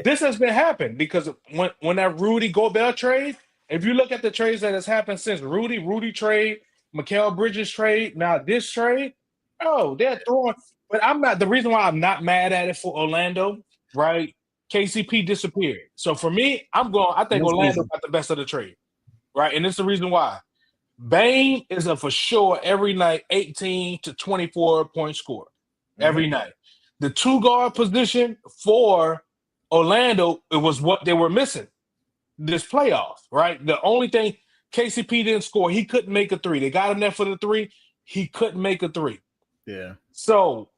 This has been happening because when that Rudy Gobert trade, if you look at the trades that has happened since Rudy trade, Mikal Bridges trade, now this trade, oh, they're throwing. But I'm not the reason why I'm not mad at it for Orlando, right? KCP disappeared. So for me, I think Orlando got the best of the trade, right? And it's the reason why. Bane is a for sure every night 18 to 24 point scorer every night. The 2 guard position for Orlando, it was what they were missing this playoff, right? The only thing KCP didn't score, he couldn't make a 3. They got him there for the 3. He couldn't make a 3. Yeah. So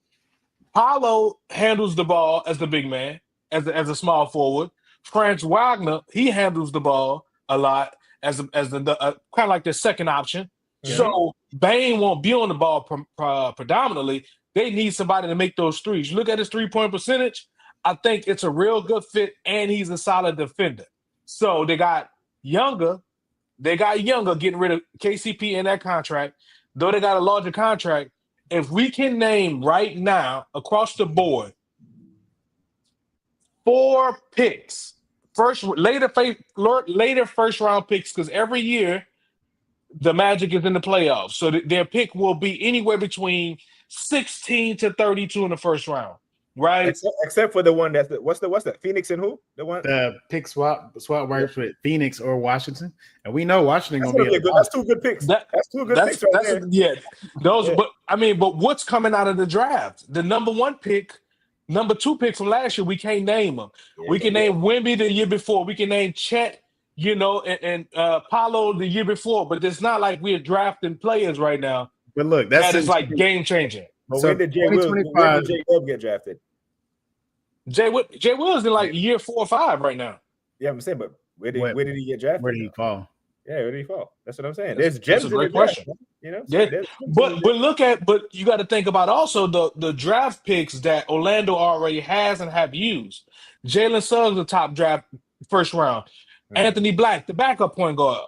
Paolo handles the ball as the big man, as a small forward. Franz Wagner, he handles the ball a lot as the kind of like the second option. So Bane won't be on the ball predominantly. They need somebody to make those threes. You look at his 3-point percentage, I think it's a real good fit, and he's a solid defender. So they got younger getting rid of KCP in that contract, though they got a larger contract. If we can name right now across the board 4 picks, later first round picks, because every year the Magic is in the playoffs, so their pick will be anywhere between 16 to 32 in the first round, right? Except for the one that's what's that? Phoenix and who? The one the pick swap works with Phoenix or Washington, and we know Washington that's gonna be good. That's 2 good picks. That's 2 good picks right there. Yeah, those. Yeah. But what's coming out of the draft? The number 1 pick, number 2 pick from last year, we can't name them. Yeah, we can name Wemby the year before. We can name Chet, and Paolo the year before. But it's not like we're drafting players right now. But look, that is like game changing. But so when did Jay Webb get drafted? Jay Will's in like year 4 or 5 right now. Yeah, I'm saying, but where did he get drafted? Where did he fall? Yeah, where did he fall? That's what I'm saying. There's gems in the draft, Yeah, but you got to think about also the draft picks that Orlando already has and have used. Jalen Suggs, the top draft first round. Anthony Black, the backup point guard,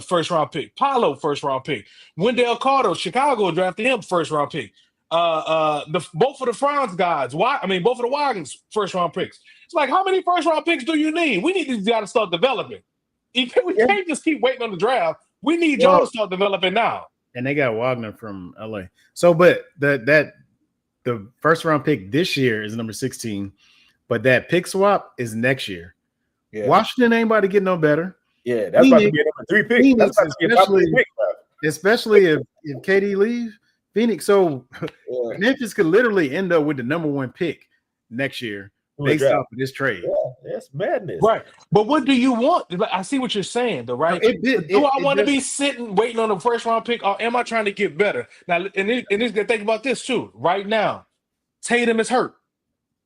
first round pick. Paolo, first round pick. Wendell Carter, Chicago drafted him first round pick. Both of the Franz guys, both of the Wagens first round picks. It's like, how many first round picks do you need? We need these guys to start developing. We can't just keep waiting on the draft. We need y'all to start developing now. And they got Wagner from LA. So, but the first round pick this year is number 16, but that pick swap is next year. Yeah. Washington ain't about to get no better. Yeah, that's about to be a number 3 pick. Phoenix, especially if KD leaves. Phoenix, so Memphis could literally end up with the number 1 pick next year based off of this trade. Yeah, that's madness. Right. But what do you want? I see what you're saying, though, right? Do I want to be sitting waiting on the first round pick, or am I trying to get better? Now, and this think about this too. Right now, Tatum is hurt.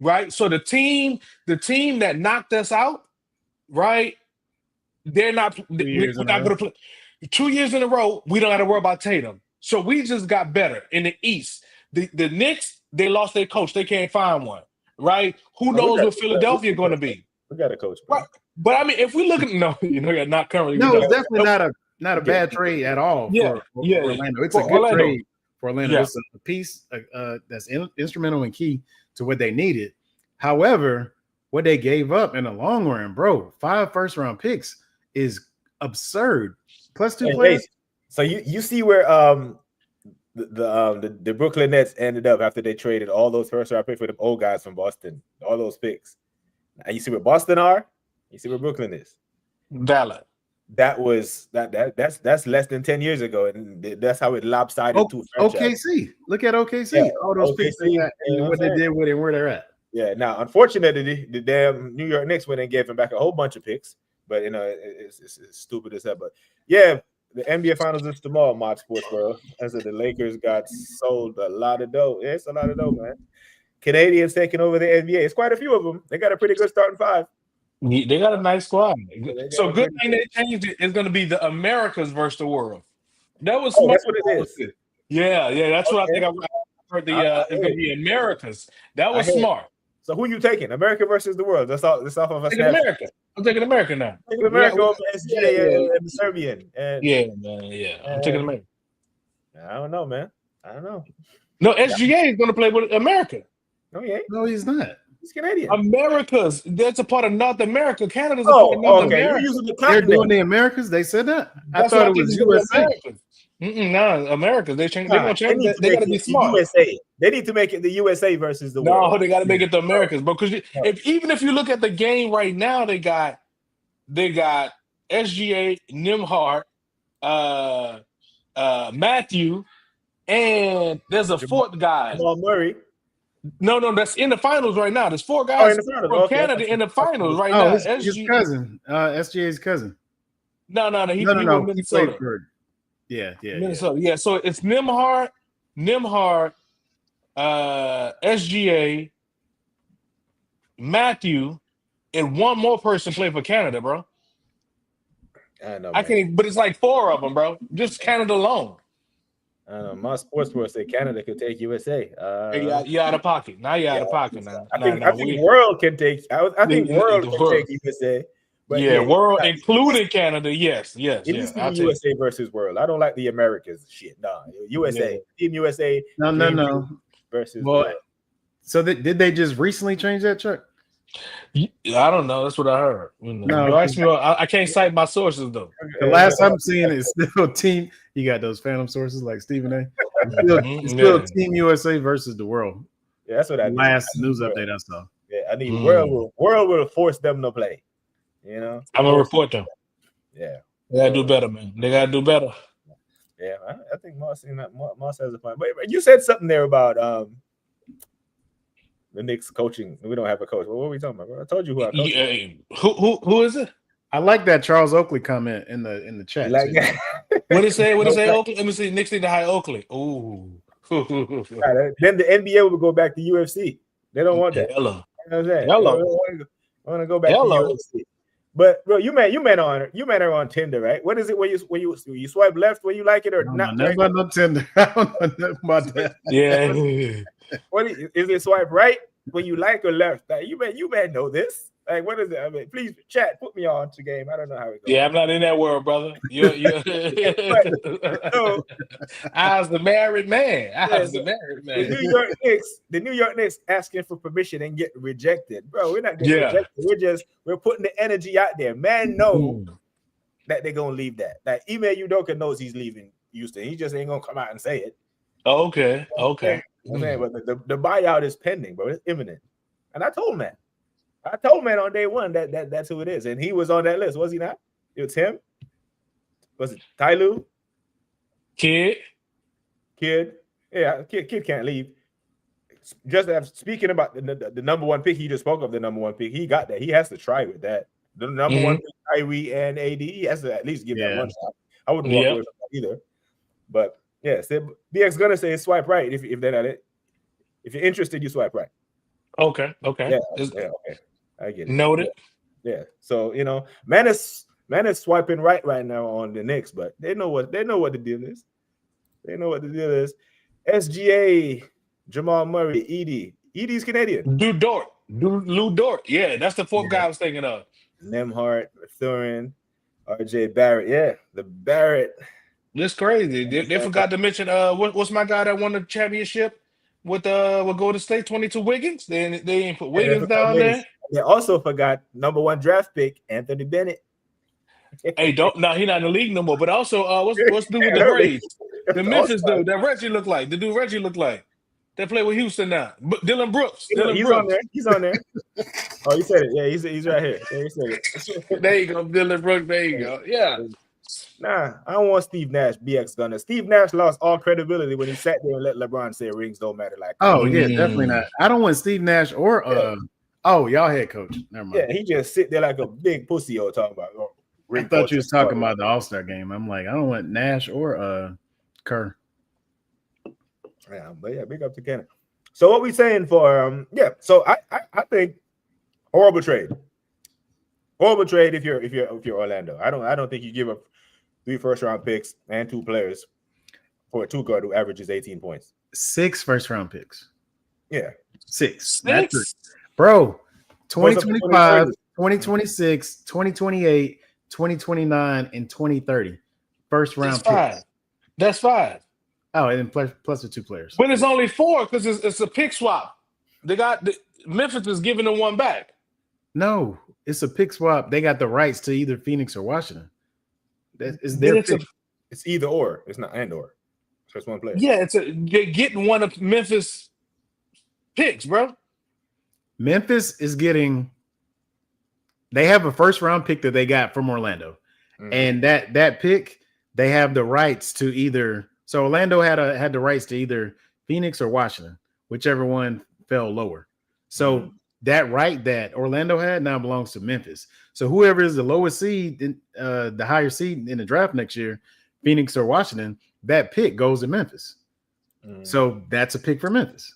Right. So the team that knocked us out, right? We're not going to play 2 years in a row. We don't got to worry about Tatum. So we just got better in the East. The Knicks, they lost their coach. They can't find one, right? Who knows what Philadelphia going to be? We got a coach, bro. Right. But I mean, if we look at not currently. No, it's definitely not a bad trade at all. For Orlando. It's a good trade for Orlando. Yeah. It's a piece that's instrumental and key to what they needed. However, what they gave up in the long run, bro, 5 first round picks is absurd. Plus 2 players. So you see where the Brooklyn Nets ended up after they traded all those first round picks for the old guys from Boston, all those picks. And you see where Boston are, you see where Brooklyn is. Valid. That's less than 10 years ago, and that's how it lopsided to OKC. Look at OKC. Yeah, all those picks they got and what they did with it and where they're at. Yeah. Now, unfortunately, the damn New York Knicks went and gave him back a whole bunch of picks, but it's stupid as hell. But yeah. The NBA Finals is tomorrow, Mod Sports World. I said the Lakers got sold a lot of dough. Yeah, it's a lot of dough, man. Canadians taking over the NBA. It's quite a few of them. They got a pretty good starting 5. Yeah, they got a nice squad. So good thing they changed it. It's going to be the Americas versus the world. That was smart. That's what it is. Yeah. That's what I think I heard. It's going to be Americas. That was smart. So who you taking? America versus the world. That's off of a snapshot. America. I'm taking America now. Taking America over SGA and the Serbian. And, man. Yeah, I'm taking America. I don't know, man. I don't know. No, SGA is going to play with America. No, he ain't. No, he's not. He's Canadian. That's a part of North America. Canada's a part of North America. You're using the They're continent. doing the Americas. They said that. I thought it was USA. No, America. They change. They're gonna change. They got to be smart. USA. They need to make it the USA versus the world. No, they got to make it the Americas. Because even if you look at the game right now, they got SGA, Nimhart, Matthew, and there's a fourth guy. Jamal Murray. No, that's in the finals right now. There's 4 guys from Canada in the finals right now. His cousin, SGA's cousin. No. He He Minnesota. played for, yeah. Minnesota. Yeah. So it's Nimhart, SGA, Matthew, and one more person play for Canada, bro. I know. I can't even, but it's like 4 of them, bro. Just Canada alone. I don't know. My sports world say Canada could take USA. You're out of pocket. Now you're out of pocket. Now. I think world can take. I think world can take USA. But world including Canada. Yes. It needs to be USA versus world. I don't like the Americas shit. No, USA. Team USA. No. Versus. Well, so did they just recently change that, Chuck? I don't know. That's what I heard. No, you asked me. I can't cite my sources though. The last I'm seeing is still team. You got those phantom sources like Stephen A. It's still Team USA versus the world. Yeah, that's what I last news update I saw. Yeah, I need world will force them to play. You know, I'm gonna report them. Yeah, they gotta do better, man. They gotta do better. Yeah, I think Moss has a point. But you said something there about the Knicks coaching. We don't have a coach. What were we talking about? I told you who I coach. Who is it? I like that Charles Oakley comment in the chat. Like what did it say? Oakley? Let me see. Knicks need to hire Oakley. Ooh. Then the NBA will go back to UFC. They don't want that. Hello. You know what I'm saying? Hello. I want to go back to UFC. But bro, you met her on Tinder, right? What is it when you swipe left when you like it or not? Never right? No Tinder. I don't know nothing about that. Yeah. What is it? Swipe right when you like or left? Like, you may know this. Like, what is it? I mean, please chat, put me on to game. I don't know how it goes. Yeah, I'm not in that world, brother. You're I was the married man. The New York Knicks asking for permission and get rejected. Bro, we're not getting rejected. We're putting the energy out there. Man, know that they're gonna leave that. Like Ime Udoka knows he's leaving Houston. He just ain't gonna come out and say it. Okay. But the buyout is pending, bro. It's imminent. And I told man on day one that's who it is. And he was on that list, was he not? It was him. Was it Tyloo? Kid? Yeah, kid can't leave. Just speaking about the number one pick, he just spoke of the number one pick. He got that. He has to try with that. The number one pick, Kyrie and AD, he has to at least give that one shot. I wouldn't walk away from that either. But yeah, BX gonna say swipe right if they're not it. If you're interested, you swipe right. Okay. Yeah, okay. I get it. Noted. Yeah. So man is swiping right now on the Knicks, but they know what the deal is. SGA, Jamal Murray, Edie's Canadian. Lou Dort. Yeah, that's the fourth guy I was thinking of. Nemhart, Thurin, RJ Barrett. Yeah, the Barrett. It's crazy. They forgot to mention what's my guy that won the championship with Golden State, 22 Wiggins. They ain't put Wiggins down there. They also forgot number 1 draft pick Anthony Bennett. Hey, he's not in the league no more. But also, what's new with the Braves? The Memphis dude that Reggie looked like. The dude Reggie looked like. They play with Houston now. Dylan Brooks. He's on there. Oh, you said it. Yeah, he's right here. Yeah, he said it. There you go, Dylan Brooks. There you go. Yeah. Nah, I don't want Steve Nash, BX Gunner. Steve Nash lost all credibility when he sat there and let LeBron say rings don't matter like that. Oh, yeah, definitely not. I don't want Steve Nash or y'all head coach. Never mind. Yeah, he just sit there like a big pussy talking about I thought you was talking about the All-Star game. I'm like, I don't want Nash or Kerr. Yeah, but yeah, big up to Canada. So what we saying for so I think horrible trade. Horrible trade if you're Orlando. I don't think you give up 3 first-round picks and 2 players for a 2-guard who averages 18 points. 6 first-round picks. Yeah. 6. That's it. Bro, 2025, 2026, 2028, 2029, and 2030. First round picks. That's 5. Oh, and then plus the 2 players. But it's only 4 because it's a pick swap. Memphis is giving them one back. No, it's a pick swap. They got the rights to either Phoenix or Washington. That is their pick. It's either or. It's not and or. So it's one player. Yeah, they're getting one of Memphis picks, bro. Memphis is getting. They have a first round pick that they got from Orlando, and that pick they have the rights to either. So Orlando had the rights to either Phoenix or Washington, whichever one fell lower. So that right that Orlando had now belongs to Memphis. So whoever is the lowest seed, the higher seed in the draft next year, Phoenix or Washington, that pick goes to Memphis. So that's a pick for Memphis.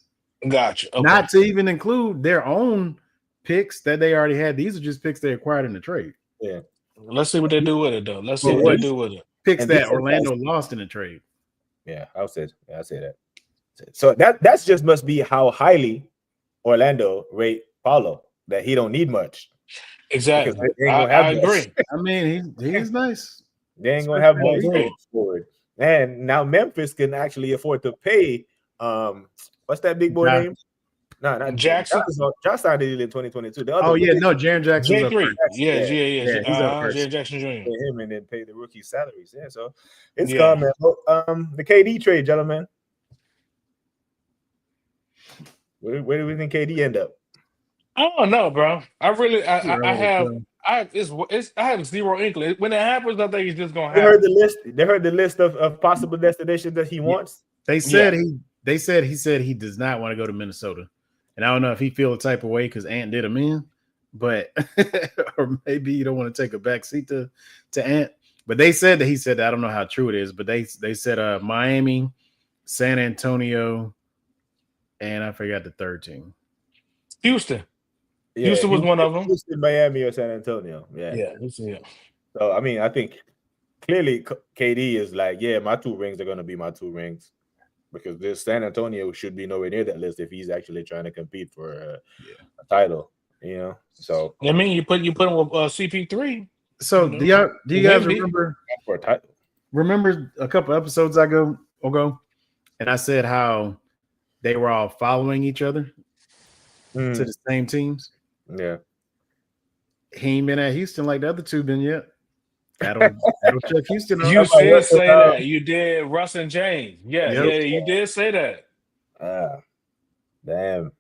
Gotcha. Okay. Not to even include their own picks that they already had. These are just picks they acquired in the trade. Yeah. Let's see what they do with it, though. Let's see what they do with it. Picks that Orlando lost in the trade. Yeah, I'll say that. So that's just must be how highly Orlando rate Paulo, that he don't need much. Exactly. I agree. I mean, he's nice. They ain't gonna have much forward. And now Memphis can actually afford to pay what's that big boy name? No, not Jackson. John signed a deal in 2022. Jaren Jackson. J3. Yeah. He's up first. Jaren Jackson Jr. Pay him and then pay the rookie salaries. Yeah, so it's coming. The KD trade, gentlemen. Where do we think KD end up? I don't know, bro. I have zero inkling. When it happens, I think it's just gonna happen. They heard the list of possible destinations that he wants. They said he does not want to go to Minnesota. And I don't know if he feel the type of way because Ant did him in, but or maybe you don't want to take a back seat to Ant. But they said that he said that. I don't know how true it is, but they said Miami, San Antonio, and I forgot the third team. Houston. Yeah, Houston was one of them. Houston, Miami, or San Antonio. Yeah. So I mean, I think clearly KD is like, yeah, my 2 rings are gonna be my 2 rings. Because this San Antonio should be nowhere near that list if he's actually trying to compete for a title, you know. So I mean, you put him with CP3. So do you guys remember for a title? Remember a couple episodes ago, and I said how they were all following each other to the same teams. Yeah, he ain't been at Houston like the other 2 been yet. That'll check Houston. You did say that. You did Russ and James. Yeah, you did say that. Damn.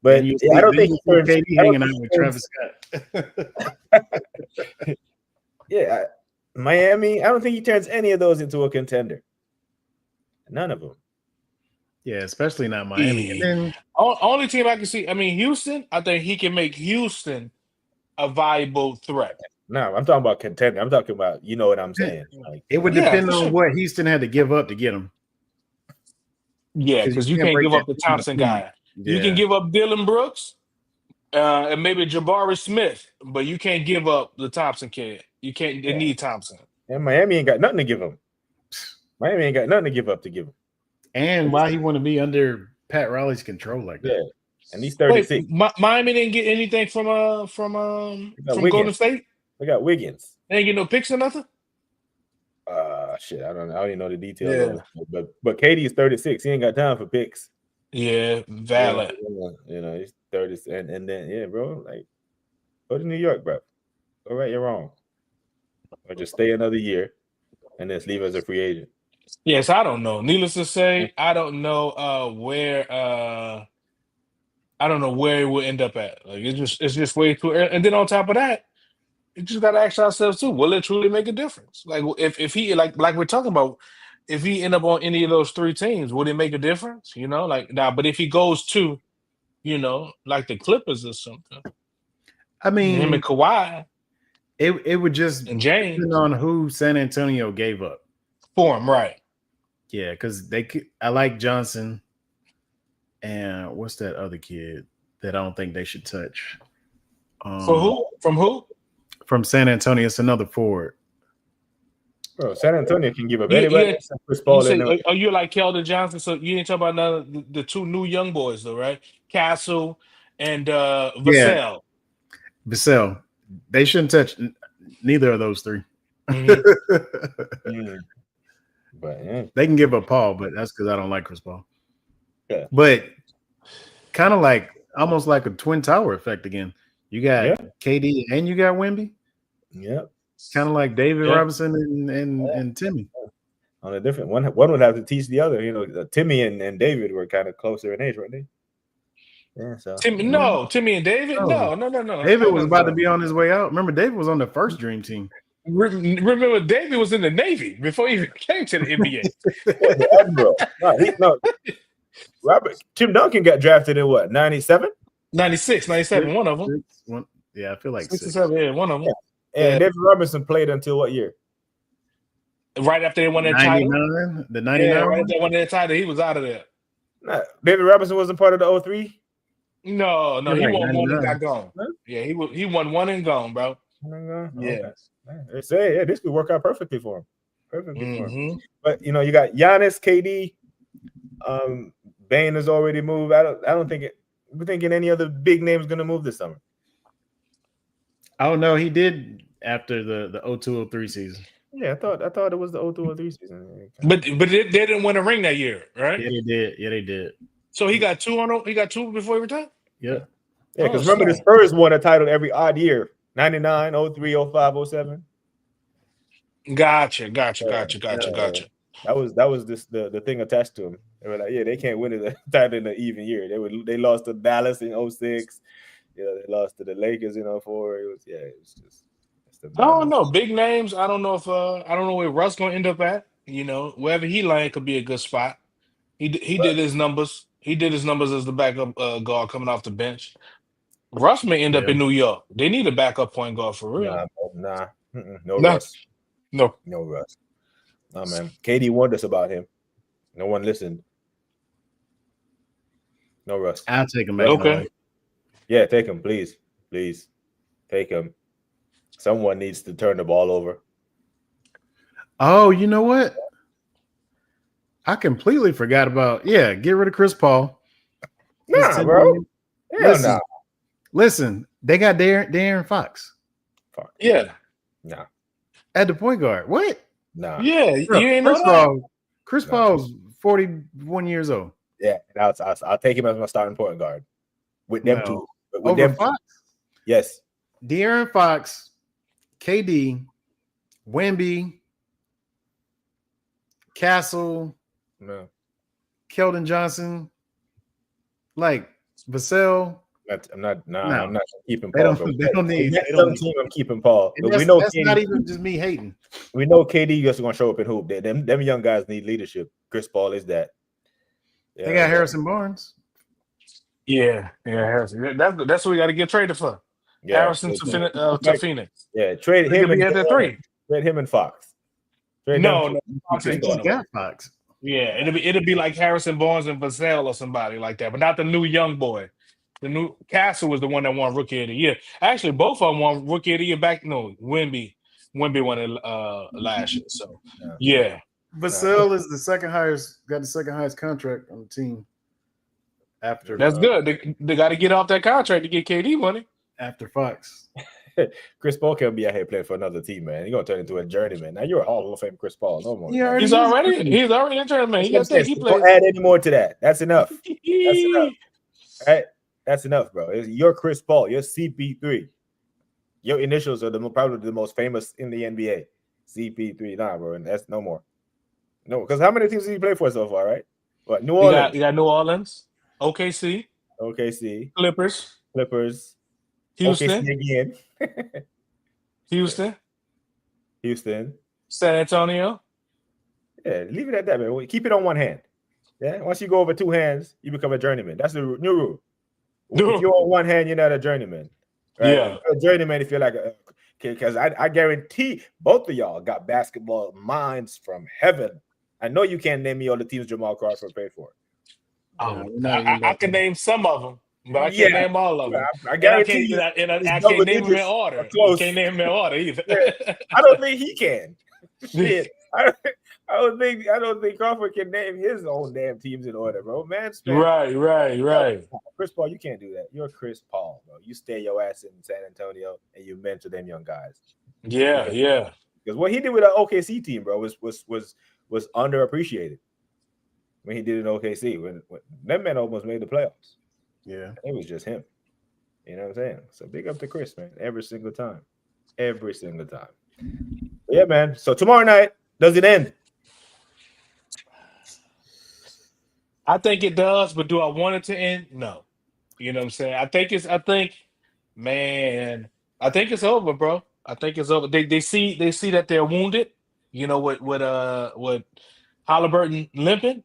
But I don't think KD hanging out with Travis Scott. Yeah, Miami. I don't think he turns any of those into a contender. None of them. Yeah, especially not Miami. And then, only team I can see. I mean, Houston. I think he can make Houston a viable threat. No, I'm talking about contender. I'm talking about, you know what I'm saying. Like, it would depend on what Houston had to give up to get him. Yeah, because you can't give up the Thompson guy. Yeah. You can give up Dylan Brooks and maybe Jabari Smith, but you can't give up the Thompson kid. You can't. They need Thompson. And Miami ain't got nothing to give him. Miami ain't got nothing to give up to give him. And why he want to be under Pat Riley's control like that? Yeah. And he's 36. Wait, Miami didn't get anything from Golden State. They got Wiggins. They ain't get no picks or nothing. Shit, I don't even know the details. Yeah. But KD is 36. He ain't got time for picks. Yeah, valid. You know, he's 30, and then bro, like go to New York, bro. Go right, you're wrong. Or just stay another year and then leave as a free agent. Yes, I don't know. Needless to say, I don't know where it will end up at. Like it's just way too early. And then on top of that, you just gotta ask ourselves too, will it truly make a difference? Like if he like we're talking about, if he end up on any of those 3 teams, would it make a difference? You know, like now, but if he goes to, you know, like the Clippers or something, I mean, him and Kawhi, it would just and James depend on who San Antonio gave up for him, right? Yeah, because I like Johnson, and what's that other kid that I don't think they should touch? For who? From who? From San Antonio. It's another forward. Bro, San Antonio can give up anybody. You like Keldon Johnson? So you ain't talking about the 2 new young boys, though, right? Castle and Vassell. Vassell. They shouldn't touch neither of those three. Mm. But yeah. They can give up Paul, but that's because I don't like Chris Paul. Yeah. But kind of like almost like a twin tower effect again. You got KD and you got Wemby. Yep. Kind of like David Robinson and Timmy. On a different one would have to teach the other. You know, Timmy and David were kind of closer in age, weren't they? Yeah. So Timmy and David. No. David was about to be on his way out. Remember, David was on the first Dream Team. Remember, David was in the Navy before he even came to the NBA. Tim Duncan got drafted in what, 97? 96, 97, one of them. I feel like 6 or 7, yeah, one of them. Yeah. And David Robinson played until what year? Right after they won that title. The 99? Yeah, right after they won that title, he was out of there. Nah, David Robinson wasn't part of the 03? No, he like won one and 99. got gone. Huh? Yeah, he won one and gone, bro. Yeah. Yeah. They say, this could work out perfectly for him. For him. Mm-hmm. But you know, you got Giannis, KD, Bane has already moved. I don't think we're thinking any other big names gonna move this summer. Oh no, he did after the 02-03 season. Yeah, I thought it was the 02-03 season. But they didn't win a ring that year, right? Yeah, they did. Yeah, they did. So he got two before he retired? Yeah. Yeah, because remember the Spurs won a title every odd year. 99, 03, 05, 07. Gotcha. That was the thing attached to him. They were like, they can't win the title in an even year. They lost to Dallas in 06. They lost to the Lakers in 04. It was just. I don't know. Big names. I don't know where Russ gonna end up at. You know, wherever he land could be a good spot. He did his numbers. He did his numbers as the backup guard coming off the bench. Russ may end up in New York. They need a backup point guard for real. Nah. No Russ. No Russ. No, man. KD warned us about him. No one listened. No Russ. I'll take him back. Okay. Yeah, take him, please. Please. Take him. Someone needs to turn the ball over. Oh, you know what? I completely forgot about. Yeah, get rid of Chris Paul. Nah, bro. Hell nah. Listen, they got De'Aaron Fox. Fuck. Yeah. Nah. At the point guard. What? Nah. Yeah, bro, you ain't know that. Chris Paul's 41 years old. Yeah, I'll take him as my starting point guard. With them two. With over them Fox? Yes. De'Aaron Fox, KD, Wemby, Castle, Keldon Johnson, like Vassell. I'm not keeping They Paul. don't need. I'm keeping Paul. We know that's not even just me hating. We know KD just gonna show up and hoop. Them young guys need leadership. Chris Paul is that. Yeah, they got Harrison Barnes. Yeah, Harrison. That's what we got to get traded for. Yeah, Harrison to Phoenix. Yeah, trade him. He had the 3. Trade him and Fox. No, Fox ain't going got Fox. Yeah, it'll be like Harrison Barnes and Vassell or somebody like that, but not the new young boy. The new Castle was the one that won Rookie of the Year. Actually, both of them won Rookie of the Year back. No, Wemby won it last year. So yeah. Vassell is the second highest. Got the second highest contract on the team. After that's good. They got to get off that contract to get KD money. After Fox. Chris Paul can't be out here playing for another team, man. He's gonna turn into a journeyman. Now you're a Hall of Fame Chris Paul. No more. He's already a journeyman. He plays. Don't add any more to that. That's enough. That's enough. All right. That's enough, bro. You're Chris Paul. You're CP3. Your initials are probably the most famous in the NBA. CP3. Nah, bro. And that's no more. No, because how many teams did he play for so far, right? What? New Orleans. You got New Orleans, OKC, Clippers, Houston OKC again. Houston, San Antonio. Yeah, leave it at that, man. Keep it on one hand. Yeah, once you go over 2 hands, you become a journeyman. That's the new rule. If you're on one hand, you're not a journeyman. Right? Yeah, you're a journeyman if you're like because I guarantee both of y'all got basketball minds from heaven. I know you can't name me all the teams Jamal Crawford paid for. I can name some of them, but I can't name all of them. I guarantee you. I can't name them in order. I can't name them in order either. I don't think he can. Shit. I don't think Crawford can name his own damn teams in order, bro. Man, Right. Chris Paul, you can't do that. You're Chris Paul, bro. You stay your ass in San Antonio and you mentor them young guys. Yeah. Because what he did with an OKC team, bro, was underappreciated. When he did in OKC, when that man almost made the playoffs. Yeah, it was just him. You know what I'm saying? So big up to Chris, man. Every single time. But yeah, man. So tomorrow night, does it end? I think it does, but do I want it to end? No. You know what I'm saying? I think it's over, bro. I think it's over. They see that they're wounded, you know, with Halliburton limping,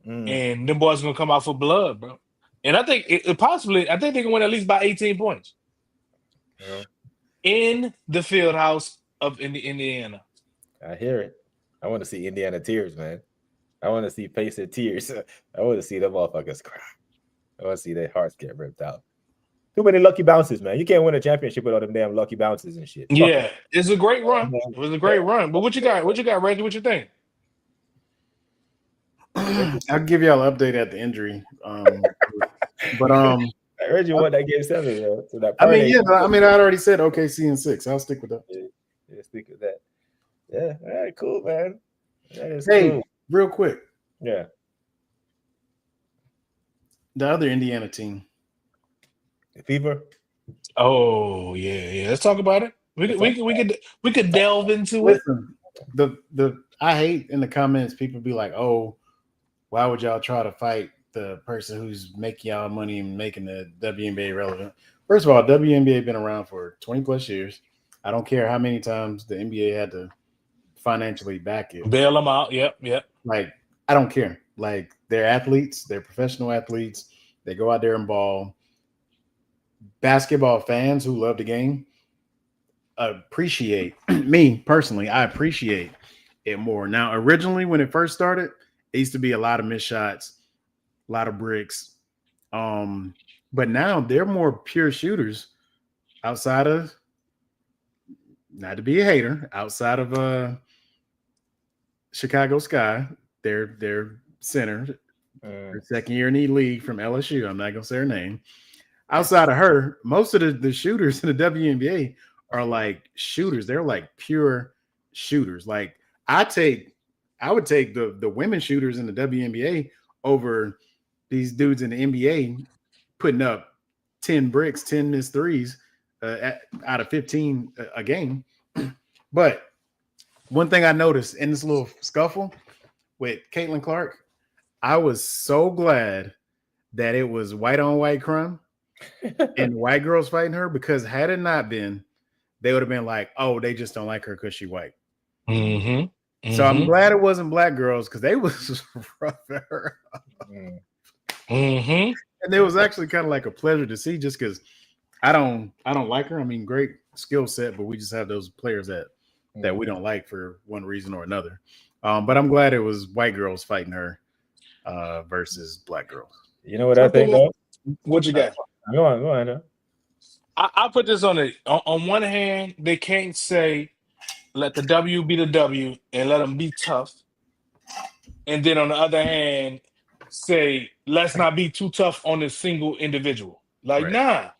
and them boys gonna come out for blood, bro. And I think I think they can win at least by 18 points. Yeah. In the field house of Indiana. I hear it. I want to see Indiana tears, man. I want to see Pacer tears. I want to see them motherfuckers cry. I want to see their hearts get ripped out. Too many lucky bounces, man. You can't win a championship with all them damn lucky bounces and shit. Yeah, it's a great run. It was a great run. But what you got? What you got, Reggie? What you think? I'll give y'all an update at the injury. But I heard you won that game 7, yo. So that I already said OKC in 6. I'll stick with that. Yeah, stick with that. Yeah, all right, cool, man. That is cool. Real quick. Yeah. The other Indiana team. The Fever. Oh, yeah. Let's talk about it. We could delve into it. Listen, I hate in the comments people be like, "Oh, why would y'all try to fight the person who's making y'all money and making the WNBA relevant?" First of all, WNBA been around for 20 plus years. I don't care how many times the NBA had to financially back it. Bail them out. Yep. Like, I don't care. Like, they're athletes. They're professional athletes. They go out there and ball. Basketball fans who love the game appreciate me personally. I appreciate it more. Now, originally when it first started, it used to be a lot of missed shots, a lot of bricks. But now they're more pure shooters outside of, not to be a hater, outside of Chicago Sky, their center, her second year in the league from LSU. I'm not gonna say her name. Outside of her, most of the shooters in the WNBA are like shooters. They're like pure shooters. Like I would take the women shooters in the WNBA over these dudes in the NBA putting up 10 bricks, 10 missed threes out of 15 a game. But one thing I noticed in this little scuffle with Caitlin Clark, I was so glad that it was white on white crime and white girls fighting her, because had it not been, they would have been like, "Oh, they just don't like her because she's white." So I'm glad it wasn't black girls, because they was rough at her. And it was actually kind of like a pleasure to see, just because I don't like her. I mean, great skill set, but we just have those players that we don't like for one reason or another. But I'm glad it was white girls fighting her versus black girls. You know what I think, though? What you got? Go on. Huh? I put this on it. On one hand, they can't say let the W be the W and let them be tough, and then on the other hand, say let's not be too tough on a single individual. Like, nah,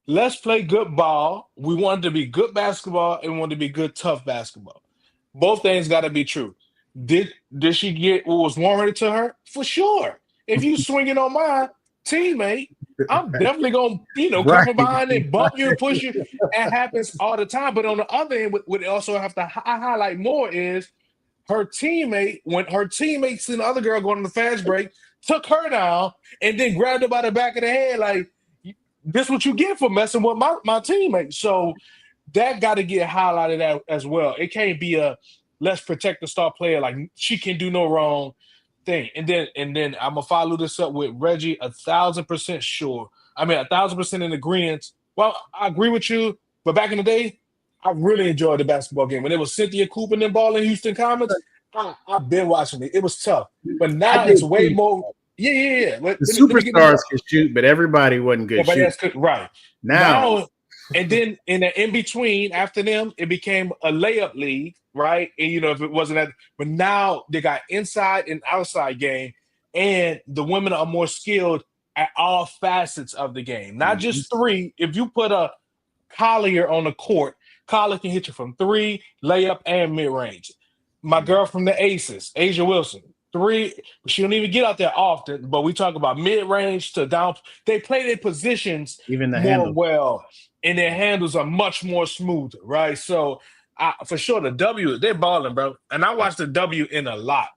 let's play good ball. We want it to be good basketball and we want it to be good tough basketball. Both things got to be true. Did she get what was warranted to her? For sure. If you swinging on my teammate, I'm definitely gonna, come from behind and bump you and push you. It happens all the time. But on the other end, what also have to highlight more is her teammate, when her teammates and the other girl going on the fast break, took her down and then grabbed her by the back of the head, like, this what you get for messing with my teammate. So that got to get highlighted out as well. It can't be a let's protect the star player, like she can do no wrong thing. And then I'm gonna follow this up with Reggie, 1,000% sure. I mean, 1,000% in agreement. Well, I agree with you, but back in the day, I really enjoyed the basketball game. When it was Cynthia Cooper and ball in Houston Comets, I've been watching it. It was tough. But now it's way more. Yeah. The superstars can shoot, but everybody wasn't good. Right. Now And then in between, after them, it became a layup league, right? And if it wasn't that, but now they got inside and outside game, and the women are more skilled at all facets of the game, not just three. If you put a Collier on the court, Collier can hit you from three, layup, and mid range. My girl from the Aces, Asia Wilson, three. She don't even get out there often, but we talk about mid range to down. They play their positions Even the more handle. well, and their handles are much more smooth, right? So, for sure, the W, they're balling, bro. And I watch the W in a lot.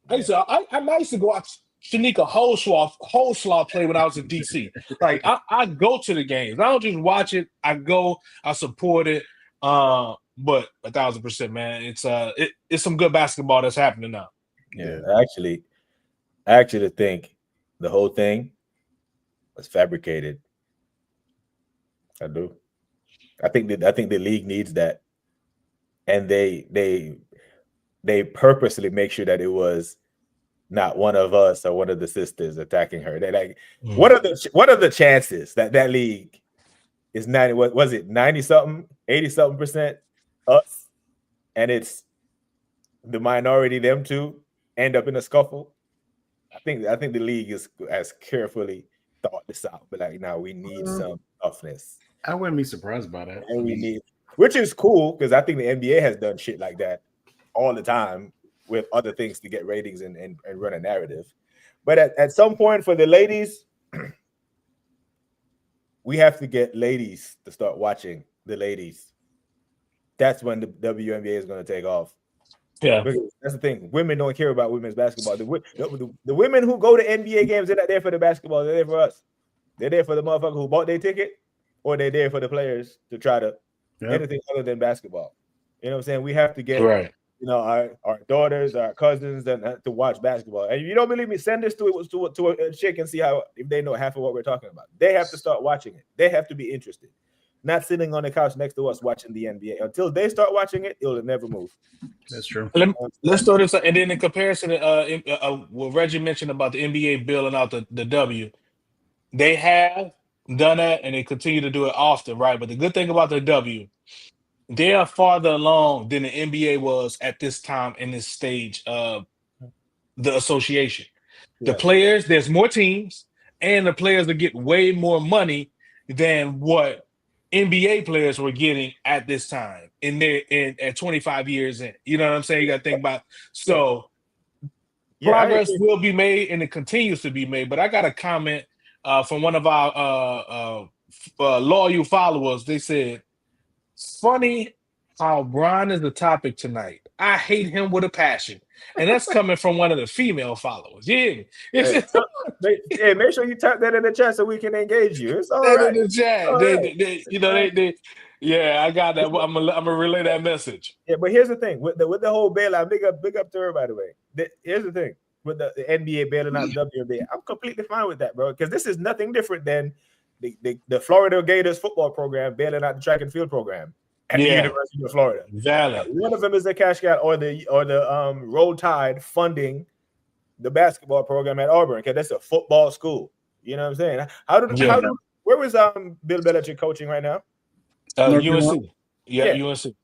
I used to go watch Shanika Holslaw play when I was in DC. Like I go to the games. I don't just watch it. I go. I support it. But 1,000%, man. It's some good basketball that's happening now. Yeah, I actually think the whole thing was fabricated. I do. I think the league needs that, and they purposely make sure that it was not one of us or one of the sisters attacking her. They like, what are the chances that league is 90? What was it, 90-something, 80-something% us, and it's the minority, them two, end up in a scuffle? I think the league has carefully thought this out, but like, now we need some toughness. I wouldn't be surprised by that. And which is cool, because I think the NBA has done shit like that all the time with other things to get ratings and run a narrative. But at some point for the ladies, we have to get ladies to start watching the ladies. That's when the WNBA is going to take off. Yeah, because that's the thing. Women don't care about women's basketball. The women who go to NBA games, they're not there for the basketball. They're there for us. They're there for the motherfucker who bought their ticket, or they're there for the players to try to anything other than basketball. You know what I'm saying? We have to get our daughters, our cousins, to watch basketball. And if you don't believe me, send this to a chick and see if they know half of what we're talking about. They have to start watching it. They have to be interested. Not sitting on the couch next to us watching the NBA. Until they start watching it, it'll never move. That's true. Let's throw this, and then in comparison, what Reggie mentioned about the NBA billing out the W, they have done that, and they continue to do it often, right? But the good thing about the W, they are farther along than the NBA was at this time in this stage of the association. The players, there's more teams, and the players are getting way more money than what NBA players were getting at this time at 25 years in. You know what I'm saying? You got to think about. So progress will be made, and it continues to be made. But I got a comment from one of our loyal followers. They said, "Funny how Brian is the topic tonight. I hate him with a passion." And that's coming from one of the female followers. Yeah. Hey, make sure you type that in the chat so we can engage you. It's all right. In the chat. I got that. I'm gonna relay that message. Yeah, but here's the thing with the whole bailout. Big up to her, by the way. Here's the thing with the NBA bailing out WNBA. I'm completely fine with that, bro, because this is nothing different than the Florida Gators football program bailing out the track and field program at the University of Florida. Exactly. One of them is the cash cow or the Roll Tide funding the basketball program at Auburn, because that's a football school. You know what I'm saying? Where was Bill Belichick coaching right now? UNC. UNC.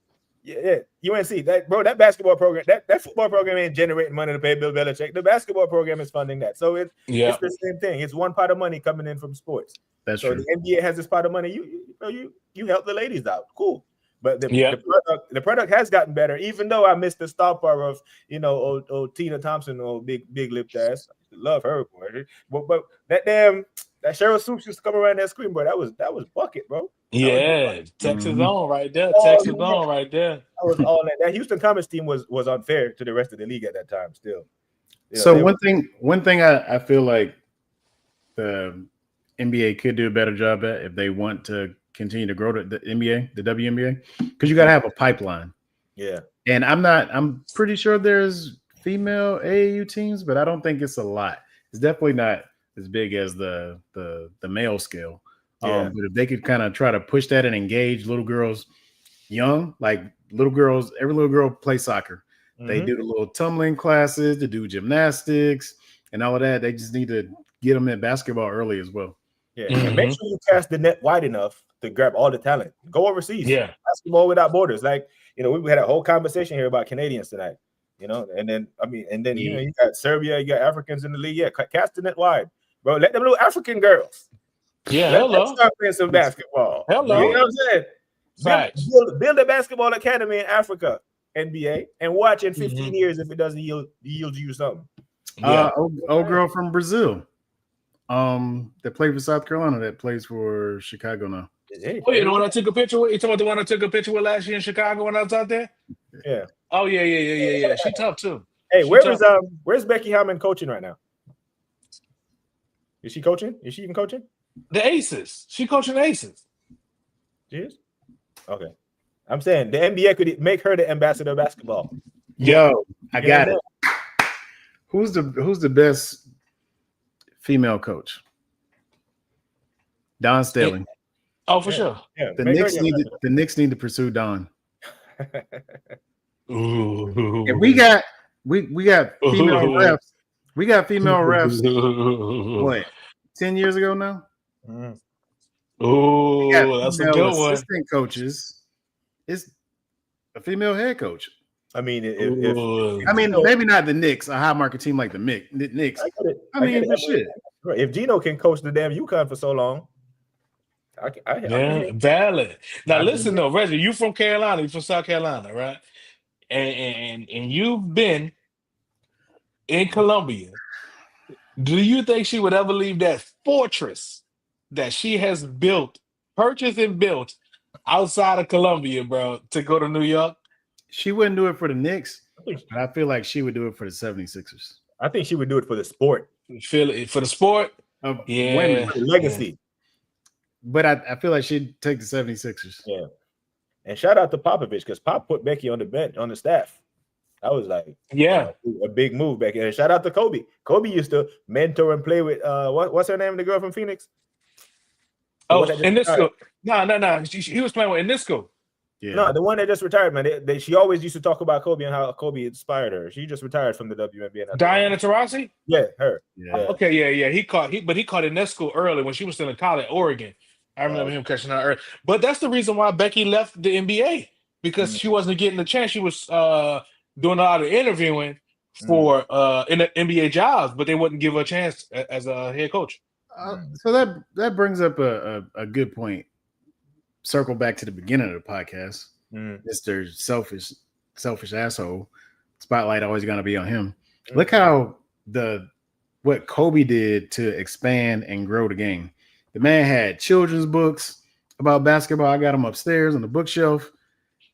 Yeah, UNC. That basketball program, that football program ain't generating money to pay Bill Belichick. The basketball program is funding that. So it's the same thing. It's one pot of money coming in from sports. That's so true. The NBA has this pot of money. You help the ladies out. Cool. But the product has gotten better, even though I missed the star power of old Tina Thompson, old big lip ass. Love her, boy. But that Cheryl Swoops used to come around that screen, bro. That was bucket, bro. Texas on right there. Texas on right there. That was all that Houston Comets team was unfair to the rest of the league at that time. Still. So one thing I feel like the NBA could do a better job at, if they want to continue to grow the NBA, the WNBA, because you got to have a pipeline. Yeah. And I'm pretty sure there's female AAU teams, but I don't think it's a lot. It's definitely not as big as the male scale. But if they could kind of try to push that and engage little girls young, like every little girl plays soccer. Mm-hmm. They do the little tumbling classes, they do gymnastics and all of that. They just need to get them in basketball early as well. Yeah. Mm-hmm. And make sure you cast the net wide enough to grab all the talent. Go overseas. Yeah. Basketball without borders. Like, we had a whole conversation here about Canadians tonight. And then you got Serbia, you got Africans in the league. Yeah, casting it wide, bro. Let them little African girls. Yeah, Let them start playing some basketball. Hello. You know what I'm saying? Build a basketball academy in Africa, NBA, and watch in 15 years if it doesn't yield you something. Old girl from Brazil, that played for South Carolina, that plays for Chicago now. Oh, you know what I took a picture with? You talking about the one I took a picture with last year in Chicago when I was out there? Yeah. Oh yeah. She tough too. Hey, where's Becky Hammond coaching right now? Is she coaching? Is she even coaching? The Aces. She coaching the Aces. She is? Okay. I'm saying the NBA could make her the ambassador of basketball. Yo, I got it. Who's the best female coach? Dawn Staley. Oh, for sure. Yeah. The Knicks need to pursue Dawn. Ooh. And we got female refs. We got female refs. What? 10 years ago now. Oh, that's a good one. Assistant coaches. It's a female head coach. I mean, maybe not the Knicks, a high market team like the Knicks. Shit. If Gino can coach the damn UConn for so long, valid. Now listen though, Reggie, you from Carolina, you from South Carolina, right? And you've been in Columbia. Do you think she would ever leave that fortress that she has purchased and built outside of Columbia, bro, to go to New York? She wouldn't do it for the Knicks, but I feel like she would do it for the 76ers. I think she would do it for the sport. Feel it for the sport? Women, legacy. Yeah. But I feel like she'd take the 76ers. Yeah. And shout out to Popovich, because Pop put Becky on the bench, on the staff. I was like, a big move, Becky. And shout out to Kobe. Kobe used to mentor and play with what's her name? The girl from Phoenix. Oh, Enisco. No. He was playing with Enisco. Yeah. No, the one that just retired, man. She always used to talk about Kobe and how Kobe inspired her. She just retired from the WNBA. Diana Taurasi? Yeah, her. Yeah. Okay, yeah. He caught Enesco early when she was still in college at Oregon. I remember him catching her early. But that's the reason why Becky left the NBA, because she wasn't getting the chance. She was doing a lot of interviewing for in the NBA jobs, but they wouldn't give her a chance as a head coach. So that brings up a good point. Circle back to the beginning of the podcast. Mr. Selfish asshole. Spotlight always gonna be on him. Look how what Kobe did to expand and grow the game. The man had children's books about basketball. I got them upstairs on the bookshelf.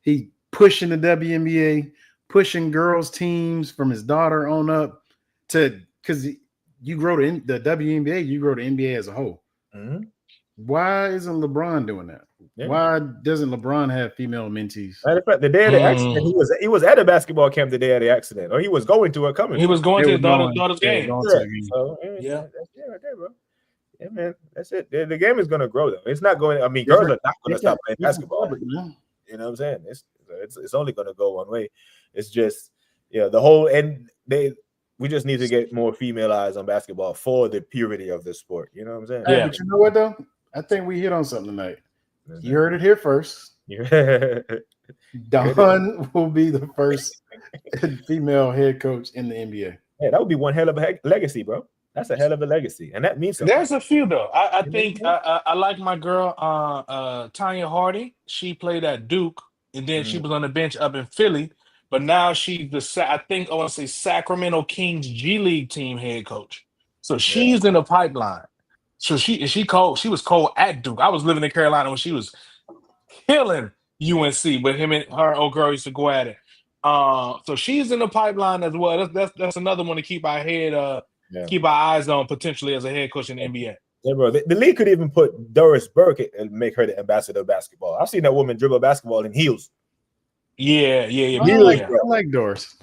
He pushing the WNBA, pushing girls teams from his daughter on up to, because you grow the WNBA, you grow the NBA as a whole. Why isn't LeBron doing that? Yeah. Why doesn't LeBron have female mentees? Matter of fact, the day of the accident, he was at a basketball camp the day of the accident, or he was going to it coming. He was going to his daughter's game. So, yeah, that's right there, bro. Yeah, man, that's it. The game is going to grow, though. It's not going. I mean, girls are not going to stop playing basketball. You know what I'm saying? It's only going to go one way. It's just the whole we just need to get more female eyes on basketball for the purity of the sport. You know what I'm saying? Yeah. But you know what though? I think we hit on something tonight. You heard it here first. Dawn will be the first female head coach in the NBA. Yeah, that would be one hell of a legacy, bro. That's a hell of a legacy, and that means something. There's a few though. I think I like my girl Tanya Harding. She played at Duke, and then she was on the bench up in Philly. But now she's I want to say Sacramento Kings G League team head coach. So she's in the pipeline. So she was cold at Duke. I was living in Carolina when she was killing UNC, but him and her old girl used to go at it. So she's in the pipeline as well. That's another one to keep our keep our eyes on potentially as a head coach in the NBA. Yeah, bro. The league could even put Doris Burke and make her the ambassador of basketball. I've seen that woman dribble basketball in heels. Yeah. I like Doris.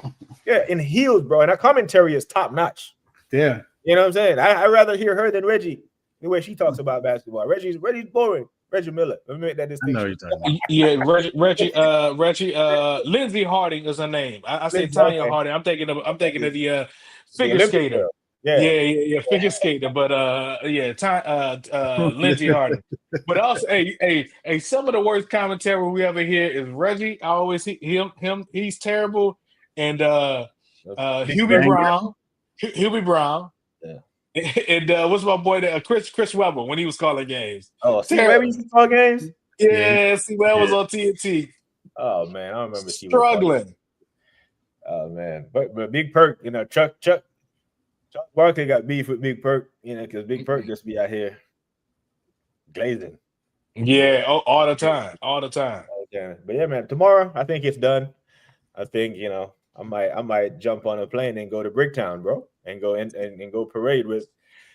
Yeah, in heels, bro. And her commentary is top notch. Yeah. You know what I'm saying? I'd rather hear her than Reggie, the way she talks about basketball. Reggie's boring. Reggie Miller. Let me make that distinction. I know you're talking about. Reggie. Lindsay Harding is her name. I say Tanya Harding. I'm thinking of the figure skater. figure skater, but Lindsey Harden. But also, some of the worst commentary we ever hear is Reggie. I always him. He's terrible, and Hubie Brown. Yeah. And what's my boy there? Chris Webber when he was calling games. Oh, see where we used to call games? Yeah, see where was on TNT. Oh man, I remember struggling. Oh man, but Big Perk, you know, Chuck Barkley got beef with Big Perk, you know, because Big Perk just be out here glazing. Yeah, all the time. Okay. But yeah, man, tomorrow I think it's done. I think, you know, I might jump on a plane and go to Bricktown, bro, and go and go parade with,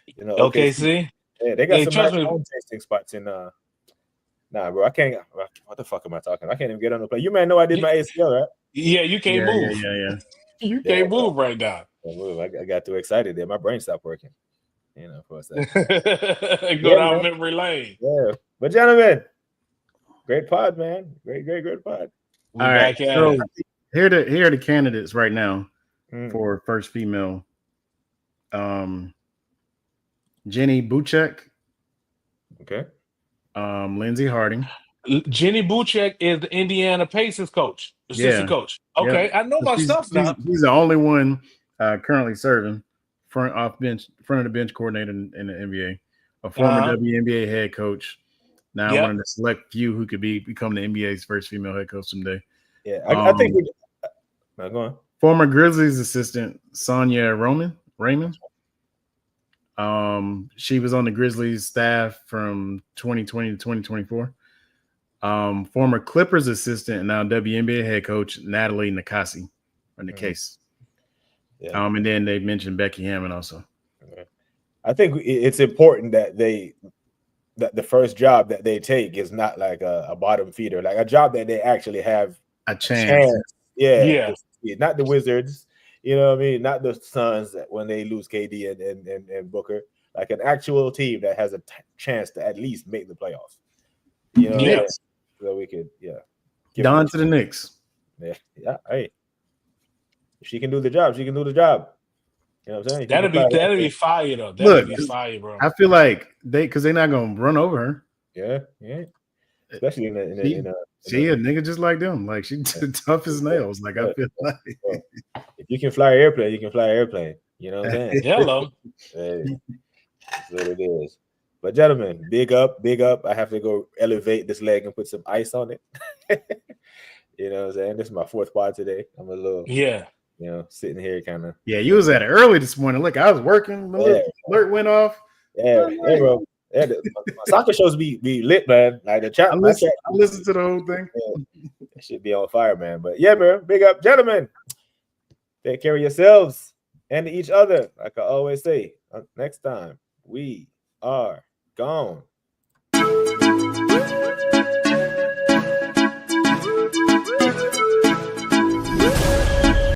you know, OKC. Yeah, they got some nice home tasting spots in Nah, bro, I can't. What the fuck am I talking? I can't even get on the plane. You man know I did my ACL, right? Yeah, you can't move. Yeah. You can't move right now. I got too excited there. My brain stopped working. You know, for a second. Go down memory lane. Yeah, but gentlemen, great pod, man. Great pod. All right, so here are the candidates right now for first female. Jenny Buchek. Okay. Lindsey Harding. Jenny Buchek is the Indiana Pacers coach, assistant coach. Okay, I know my stuff now. He's the only one currently serving front of the bench coordinator in the NBA, a former WNBA head coach. Now one of the select few who could become the NBA's first female head coach someday. Yeah, I think. Go on. Former Grizzlies assistant Sonia Raymond. She was on the Grizzlies staff from 2020 to 2024. Former Clippers assistant and now WNBA head coach Natalie Nakasi, or Nakase. Yeah. And then they mentioned Becky Hammond also. I think it's important that the first job that they take is not like a bottom feeder, like a job that they actually have a chance. Yeah. Not the Wizards, you know what I mean? Not the Suns when they lose KD and Booker, like an actual team that has a chance to at least make the playoffs. You know, yes. So we could, Don to the Knicks. Yeah. Hey, if she can do the job, she can do the job. You know what I'm saying? That'd be fire though. That'd be fire, bro. I feel like because they're not gonna run over her. Yeah. Especially in a she a nigga just like them. Like she tough as nails. Like I feel like if you can fly an airplane, you can fly an airplane. You know what I'm saying? Hello. That's what it is. But gentlemen, big up. I have to go elevate this leg and put some ice on it. You know what I'm saying? This is my fourth pod today. I'm a little sitting here kind of. Yeah, you was at it early this morning. Look, I was working. My alert went off. Yeah, bro. Yeah, my soccer shows be lit, man. Like the chat. I listen to the whole thing. It should be on fire, man. But yeah, bro. Big up, gentlemen. Take care of yourselves and each other. Like I always say, next time we are gone.